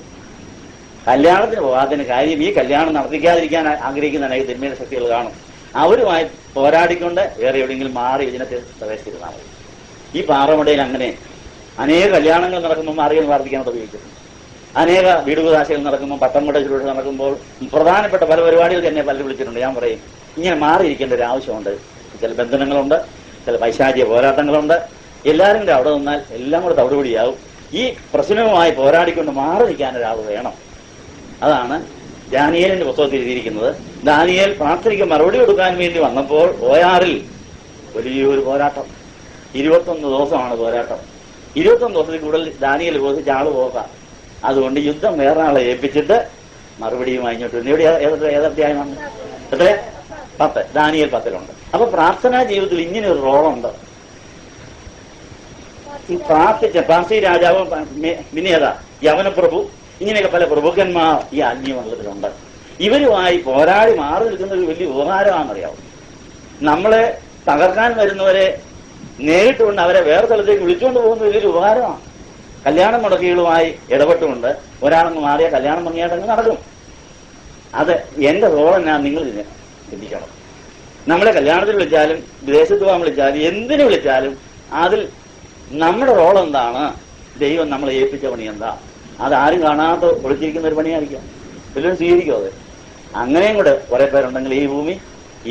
കല്യാണത്തിന് പോകാത്തതിന് കാര്യം ഈ കല്യാണം നടത്തിക്കാതിരിക്കാൻ ആഗ്രഹിക്കുന്ന അനേക തിന്മയുടെ ശക്തികൾ കാണും. അവരുമായി പോരാടിക്കൊണ്ട് വേറെ എവിടെയെങ്കിലും മാറി ഇതിനകത്ത് പ്രവേശിച്ചിരുന്നാൽ മതി. ഈ പാറമടയിൽ അങ്ങനെ അനേക കല്യാണങ്ങൾ നടക്കുമ്പോൾ മാറിയെന്ന് പ്രാർത്ഥിക്കാനത് ഉപയോഗിച്ചിട്ടുണ്ട്. അനേക വീടുകൂതാശകൾ നടക്കുമ്പോൾ, പട്ടംകൊട ശുശ്രൂഷ നടക്കുമ്പോൾ, പ്രധാനപ്പെട്ട പല പരിപാടികൾ തന്നെ പലരും വിളിച്ചിട്ടുണ്ട്. ഞാൻ പറയും, ഇങ്ങനെ മാറിയിരിക്കേണ്ട ഒരു ആവശ്യമുണ്ട്. ചില ബന്ധനങ്ങളുണ്ട്, ചില പൈശാചിക പോരാട്ടങ്ങളുണ്ട്. എല്ലാവരും കൂടെ അവിടെ നിന്നാൽ എല്ലാം കൂടെ തവിടുപൊടിയാവും. ഈ പ്രശ്നവുമായി പോരാടിക്കൊണ്ട് മാറി നിൽക്കാൻ ഒരാൾ വേണം. അതാണ് ദാനിയേലിന്റെ പുസ്തകത്തിൽ എഴുതിയിരിക്കുന്നത്. ദാനിയേൽ പ്രാർത്ഥനയ്ക്ക് മറുപടി കൊടുക്കാൻ വേണ്ടി വന്നപ്പോൾ ഓയാറിൽ വലിയൊരു പോരാട്ടം. 21 ദിവസമാണ് പോരാട്ടം. 21 ദിവസത്തിൽ കൂടുതൽ ദാനിയേൽ ബോധിച്ച ആള് പോകാം. അതുകൊണ്ട് യുദ്ധം വേറെ ആളെ ഏൽപ്പിച്ചിട്ട് മറുപടിയുമായി ഇങ്ങോട്ട് ഇവിടെ ഏതധ്യായമാണ്? എത്ര? 10. ദാനിയേൽ 10-ലുണ്ട്. അപ്പൊ പ്രാർത്ഥനാ ജീവിതത്തിൽ ഇങ്ങനെ ഒരു റോളുണ്ട്. ഈ പാർസി രാജാവ്, പിന്നെ ഏതാ യവനപ്രഭു, ഇങ്ങനെയൊക്കെ പല പ്രഭുക്കന്മാർ ഈ ആത്മീയമണ്ഡലത്തിലുണ്ട്. ഇവരുമായി പോരാടി മാറി നിൽക്കുന്ന ഒരു വലിയ ഉപകാരമാണെന്നറിയാവും. നമ്മളെ തകർക്കാൻ വരുന്നവരെ നേരിട്ടുകൊണ്ട് അവരെ വേറെ സ്ഥലത്തേക്ക് വിളിച്ചുകൊണ്ട് പോകുന്ന വലിയൊരു ഉപകാരമാണ്. കല്യാണം മുടക്കികളുമായി ഇടപെട്ടുകൊണ്ട് ഒരാളങ്ങ് മാറിയ കല്യാണം ഭംഗിയായിട്ടങ്ങ് നടക്കും. അത് എന്റെ റോൾ എന്നാ നിങ്ങൾ ചിന്തിക്കണം. നമ്മളെ കല്യാണത്തിന് വിളിച്ചാലും വിദേശത്ത് പോകാൻ വിളിച്ചാലും എന്തിനു വിളിച്ചാലും അതിൽ നമ്മുടെ റോൾ എന്താണ്, ദൈവം നമ്മളെ ഏൽപ്പിച്ച പണി എന്താ, അതാരും കാണാതെ ഒളിച്ചിരിക്കുന്ന ഒരു പണിയായിരിക്കാം. എല്ലാവരും സ്വീകരിക്കും അത്. അങ്ങനെയും കൂടെ കുറെ പേരുണ്ടെങ്കിൽ ഈ ഭൂമി,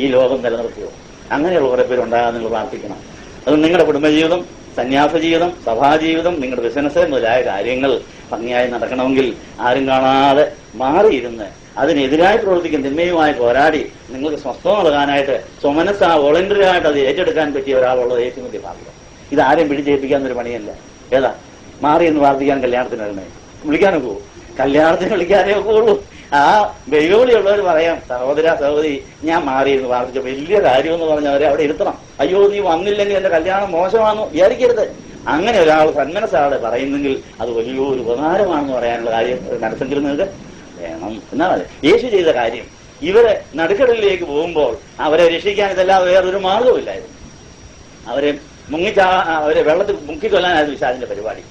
ഈ ലോകം നിലനിർത്തുമോ? അങ്ങനെയുള്ള കുറെ പേരുണ്ടാകാൻ നിങ്ങൾ പ്രാർത്ഥിക്കണം. അത് നിങ്ങളുടെ കുടുംബജീവിതം, സന്യാസ ജീവിതം, സഭാജീവിതം, നിങ്ങളുടെ ബിസിനസ് മുതലായ കാര്യങ്ങൾ ഭംഗിയായി നടക്കണമെങ്കിൽ ആരും കാണാതെ മാറിയിരുന്ന് അതിനെതിരായി പ്രവർത്തിക്കുന്ന തിന്മയുമായി പോരാടി നിങ്ങൾക്ക് സ്വസ്ഥത നൽകാനായിട്ട് സ്വമനസ്സാ വോളണ്ടറിയായിട്ട് അത് ഏറ്റെടുക്കാൻ പറ്റിയ ഒരാളുള്ളത് ഏറ്റവും വലിയ ഭാഗ്യം. ഇതാരെയും പിടിച്ചേൽപ്പിക്കാന്നൊരു പണിയല്ല. ഏതാ മാറി എന്ന് പ്രാർത്ഥിക്കാൻ കല്യാണത്തിന് വരണേ? വിളിക്കാനൊക്കെ പോകും. കല്യാണത്തിന് വിളിക്കാനേ ഒക്കെ ഉള്ളൂ. ആ വെല്ലുവിളിയുള്ളവർ പറയാം, സഹോദര സഹോദരി ഞാൻ മാറി എന്ന് പ്രാർത്ഥിച്ച വലിയ കാര്യമെന്ന് പറഞ്ഞവരെ അവിടെ ഇരുത്തണം. അയ്യോ നീ വന്നില്ലെങ്കിൽ എന്റെ കല്യാണം മോശമാണെന്ന് വിചാരിക്കരുത്. അങ്ങനെ ഒരാൾ സന്മനസ്സാടെ പറയുന്നെങ്കിൽ അത് വലിയൊരു ഉപകാരമാണെന്ന് പറയാനുള്ള കാര്യം മനസ്സെങ്കിൽ നിങ്ങൾക്ക് വേണം എന്നാണ് യേശു ചെയ്ത കാര്യം. ഇവരെ നടുക്കടലിലേക്ക് പോകുമ്പോൾ അവരെ രക്ഷിക്കാൻ ഇതല്ലാതെ വേറൊരു മാർഗവുമില്ലായിരുന്നു. അവരെ വെള്ളത്തിൽ മുക്കിക്കൊല്ലാനായിരുന്നു പിശാചിന്റെ പരിപാടി.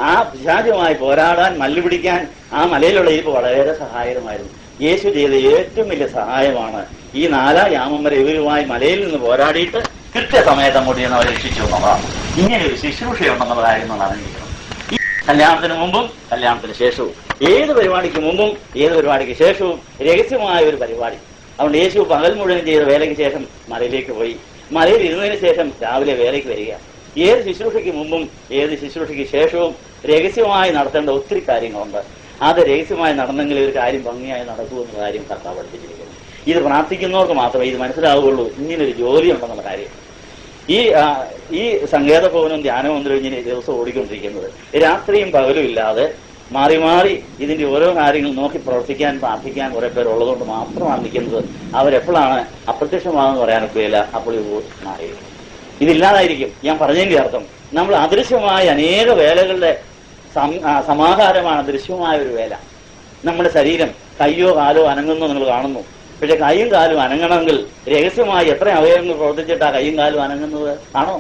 ആ പിശാചുമായി പോരാടാൻ, മല്ലുപിടിക്കാൻ ആ മലയിലുള്ള ഇരിപ്പ് വളരെ സഹായകരമായിരുന്നു. യേശു ചെയ്ത ഏറ്റവും വലിയ സഹായമാണ് ഈ 4-ാം യാമം വരെ ഇവരുമായി മലയിൽ നിന്ന് പോരാടിയിട്ട് കൃത്യസമയത്ത് അങ്ങോട്ട് ചെന്ന് അവരെ രക്ഷിച്ചു എന്നുള്ളതാണ്. ഇങ്ങനെ ഒരു ശുശ്രൂഷയുണ്ടെന്നുള്ള കാര്യം നമ്മൾ അറിഞ്ഞിരിക്കണം. ഈ കല്യാണത്തിന് മുമ്പും കല്യാണത്തിന് ശേഷവും, ഏത് പരിപാടിക്ക് മുമ്പും ഏത് പരിപാടിക്ക് ശേഷവും രഹസ്യമായ ഒരു പരിപാടി. അതുകൊണ്ട് യേശു പകൽ മുഴുവൻ ചെയ്ത വേലയ്ക്ക് ശേഷം മലയിലേക്ക് പോയി. മലയിൽ ഇരുന്നതിന് ശേഷം രാവിലെ വേലയ്ക്ക് വരിക. ഏത് ശുശ്രൂഷയ്ക്ക് മുമ്പും ഏത് ശുശ്രൂഷയ്ക്ക് ശേഷവും രഹസ്യമായി നടത്തേണ്ട ഒത്തിരി കാര്യങ്ങളുണ്ട്. അത് രഹസ്യമായി നടന്നെങ്കിൽ ഒരു കാര്യം ഭംഗിയായി നടക്കുമെന്ന കാര്യം കർത്താവ് പഠിപ്പിച്ചിരിക്കുന്നു. ഇത് പ്രാർത്ഥിക്കുന്നവർക്ക് മാത്രമേ ഇത് മനസ്സിലാവുകയുള്ളൂ. ഇങ്ങനൊരു ജോലി ഉണ്ടെന്നുള്ള കാര്യം. ഈ സങ്കേതഭവനും ധ്യാനമന്ദിരവും ഇങ്ങനെ ദിവസം ഓടിക്കൊണ്ടിരിക്കുന്നത് രാത്രിയും പകലും ഇല്ലാതെ മാറി മാറി ഇതിന്റെ ഓരോ കാര്യങ്ങൾ നോക്കി പ്രവർത്തിക്കാൻ പ്രാർത്ഥിക്കാൻ കുറെ പേരുള്ളതുകൊണ്ട് മാത്രമാണ് നിൽക്കുന്നത്. അവരെപ്പോഴാണ് അപ്രത്യക്ഷമാണെന്ന് പറയാനൊക്കെയില്ല. അപ്പോൾ ഇത് മാറി ഇതില്ലാതായിരിക്കും. ഞാൻ പറഞ്ഞതിന്റെ അർത്ഥം നമ്മൾ അദൃശ്യമായ അനേക വേലകളുടെ സമാഹാരമാണ് ദൃശ്യമായ ഒരു വേല. നമ്മുടെ ശരീരം കയ്യോ കാലോ അനങ്ങുന്നു നിങ്ങൾ കാണുന്നു. പക്ഷെ കൈയും കാലും അനങ്ങണമെങ്കിൽ രഹസ്യമായി എത്ര അവയവങ്ങൾ പ്രവർത്തിച്ചിട്ടാ കൈയും കാലും അനങ്ങുന്നത് ആണോ?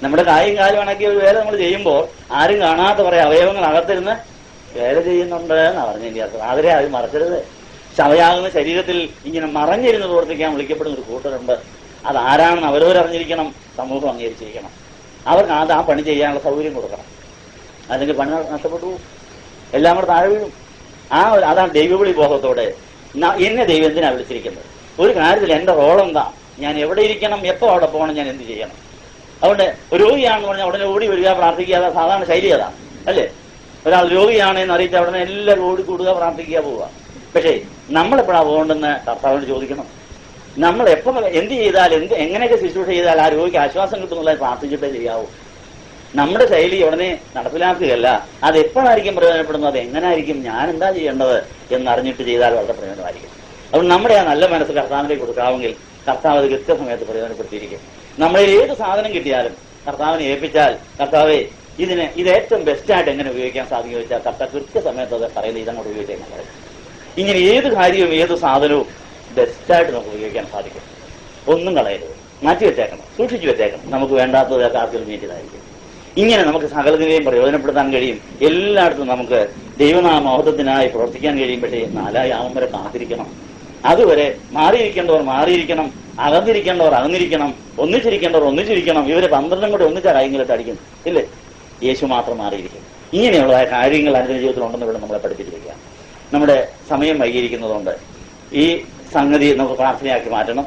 നമ്മുടെ കൈയും കാലും അനക്കിയ ഒരു വേല നമ്മൾ ചെയ്യുമ്പോൾ ആരും കാണാത്ത കുറെ അവയവങ്ങൾ അകത്തിരുന്ന് വേല ചെയ്യുന്നുണ്ട് എന്നാ പറഞ്ഞതിന്റെ അർത്ഥം. അതിനെ അത് മറക്കരുത്. ശവയാകുന്ന ശരീരത്തിൽ ഇങ്ങനെ മറഞ്ഞിരുന്ന് പ്രവർത്തിക്കാൻ വിളിക്കപ്പെടുന്ന ഒരു കൂട്ടരുണ്ട്. അതാരാണെന്ന് അവരവരറിഞ്ഞിരിക്കണം, സമൂഹം അംഗീകരിച്ചിരിക്കണം. അവർക്ക് ആ പണി ചെയ്യാനുള്ള സൗകര്യം കൊടുക്കണം. അല്ലെങ്കിൽ പണി നഷ്ടപ്പെട്ടു പോകും, എല്ലാം കൂടെ താഴെ വീഴും. അതാണ് ദൈവവിളി ബോധത്തോടെ എന്നെ ദൈവം എന്തിനാ വിളിച്ചിരിക്കുന്നത്, ഒരു കാര്യത്തിൽ എന്റെ റോളെന്താ, ഞാൻ എവിടെ ഇരിക്കണം, എപ്പോ അവിടെ പോകണം, ഞാൻ എന്ത് ചെയ്യണം. അതുകൊണ്ട് രോഗിയാണെന്ന് പറഞ്ഞാൽ ഉടനെ ഓടി വരിക, പ്രാർത്ഥിക്കുക, സാധാരണ ശൈലി അതാണ് അല്ലേ? ഒരാൾ രോഗിയാണെന്ന് അറിയിച്ചാൽ ഉടനെ എല്ലാവരും ഓടിക്കൂടുക, പ്രാർത്ഥിക്കുക, പോവുക. പക്ഷേ നമ്മളെപ്പോഴാ പോകേണ്ടെന്ന് കർത്താവിനോട് ചോദിക്കണം. നമ്മൾ എപ്പം എന്ത് ചെയ്താൽ എങ്ങനെയൊക്കെ ശുശ്രൂഷ ചെയ്താൽ ആ രോഗിക്ക് ആശ്വാസം കിട്ടുന്നുള്ള പ്രാർത്ഥിച്ചിട്ടേ ചെയ്യാവൂ. നമ്മുടെ ശൈലി ഉടനെ നടപ്പിലാക്കുകയല്ല, അത് എപ്പോഴായിരിക്കും പ്രയോജനപ്പെടുന്നത്, അത് എങ്ങനെയായിരിക്കും, ഞാൻ എന്താ ചെയ്യേണ്ടത് എന്നറിഞ്ഞിട്ട് ചെയ്താൽ വളരെ പ്രയോജനമായിരിക്കും. അതുകൊണ്ട് നമ്മുടെ ആ നല്ല മനസ്സ് കർത്താവിലേക്ക് കൊടുക്കാമെങ്കിൽ കർത്താവ് അത് കൃത്യസമയത്ത് പ്രയോജനപ്പെടുത്തിയിരിക്കും. നമ്മളിൽ ഏത് സാധനം കിട്ടിയാലും കർത്താവിനെ ഏൽപ്പിച്ചാൽ, കർത്താവെ ഇത് ഏറ്റവും ബെസ്റ്റായിട്ട് എങ്ങനെ ഉപയോഗിക്കാൻ സാധിക്കും വെച്ചാൽ കർത്താവ് കൃത്യസമയത്ത് അത് പറയുന്നത് ഇതങ്ങോട്ട് ഉപയോഗിക്കാൻ പറയും. ഇങ്ങനെ ഏത് കാര്യവും ഏത് സാധനവും ബെസ്റ്റായിട്ട് നമുക്ക് ഉപയോഗിക്കാൻ സാധിക്കും. ഒന്നും കളയരുത്, മാറ്റി വെച്ചേക്കണം, സൂക്ഷിച്ചു വെച്ചേക്കണം. നമുക്ക് വേണ്ടാത്തതൊക്കെ ആർക്കും നീട്ടിയതായിരിക്കും. ഇങ്ങനെ നമുക്ക് സകലതിനെയും പ്രയോജനപ്പെടുത്താൻ കഴിയും. എല്ലായിടത്തും നമുക്ക് ദൈവനാമഹത്വത്തിനായി പ്രവർത്തിക്കാൻ കഴിയും. പക്ഷേ 4 ആവും വരെ കാത്തിരിക്കണം. അതുവരെ മാറിയിരിക്കേണ്ടവർ മാറിയിരിക്കണം, അകന്നിരിക്കേണ്ടവർ അകന്നിരിക്കണം, ഒന്നിച്ചിരിക്കേണ്ടവർ ഒന്നിച്ചിരിക്കണം. ഇവരെ 12 കൂടെ ഒന്നിച്ചാ കാര്യങ്ങളിട്ട് അടിക്കും ഇല്ലേ? യേശു മാത്രം മാറിയിരിക്കും. ഇങ്ങനെയുള്ളതായ കാര്യങ്ങൾ അനുദിന ജീവിതത്തിൽ ഉണ്ടെന്ന് ഇവിടെ നമ്മളെ പഠിപ്പിച്ചിരിക്കുക. നമ്മുടെ സമയം വൈകിയിരിക്കുന്നതുകൊണ്ട് ഈ സംഗതി നമുക്ക് പ്രാർത്ഥനയാക്കി മാറ്റണം.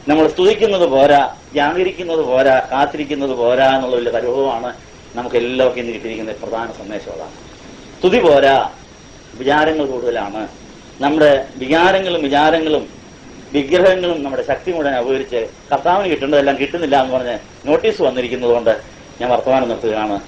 നമ്മൾ സ്തുതിക്കുന്നത് പോരാ, ജാഗരിക്കുന്നത് പോരാ, കാത്തിരിക്കുന്നത് പോരാ എന്നുള്ള വലിയ പരിഭവമാണ് നമുക്ക് എല്ലാവർക്കും ഇന്ന് കിട്ടിയിരിക്കുന്ന പ്രധാന സന്ദേശം. അതാണ് സ്തുതി പോരാ, വിചാരങ്ങൾ കൂടുതലാണ്. നമ്മുടെ വിചാരങ്ങളും വിഗ്രഹങ്ങളും നമ്മുടെ ശക്തി മുഴുവൻ ഉപകരിച്ച് കർത്താവിന് കിട്ടേണ്ടതെല്ലാം കിട്ടുന്നില്ല എന്ന് പറഞ്ഞ് നോട്ടീസ് വന്നിരിക്കുന്നതുകൊണ്ട് ഞാൻ വർത്തമാനം നിർത്തുകയാണ്.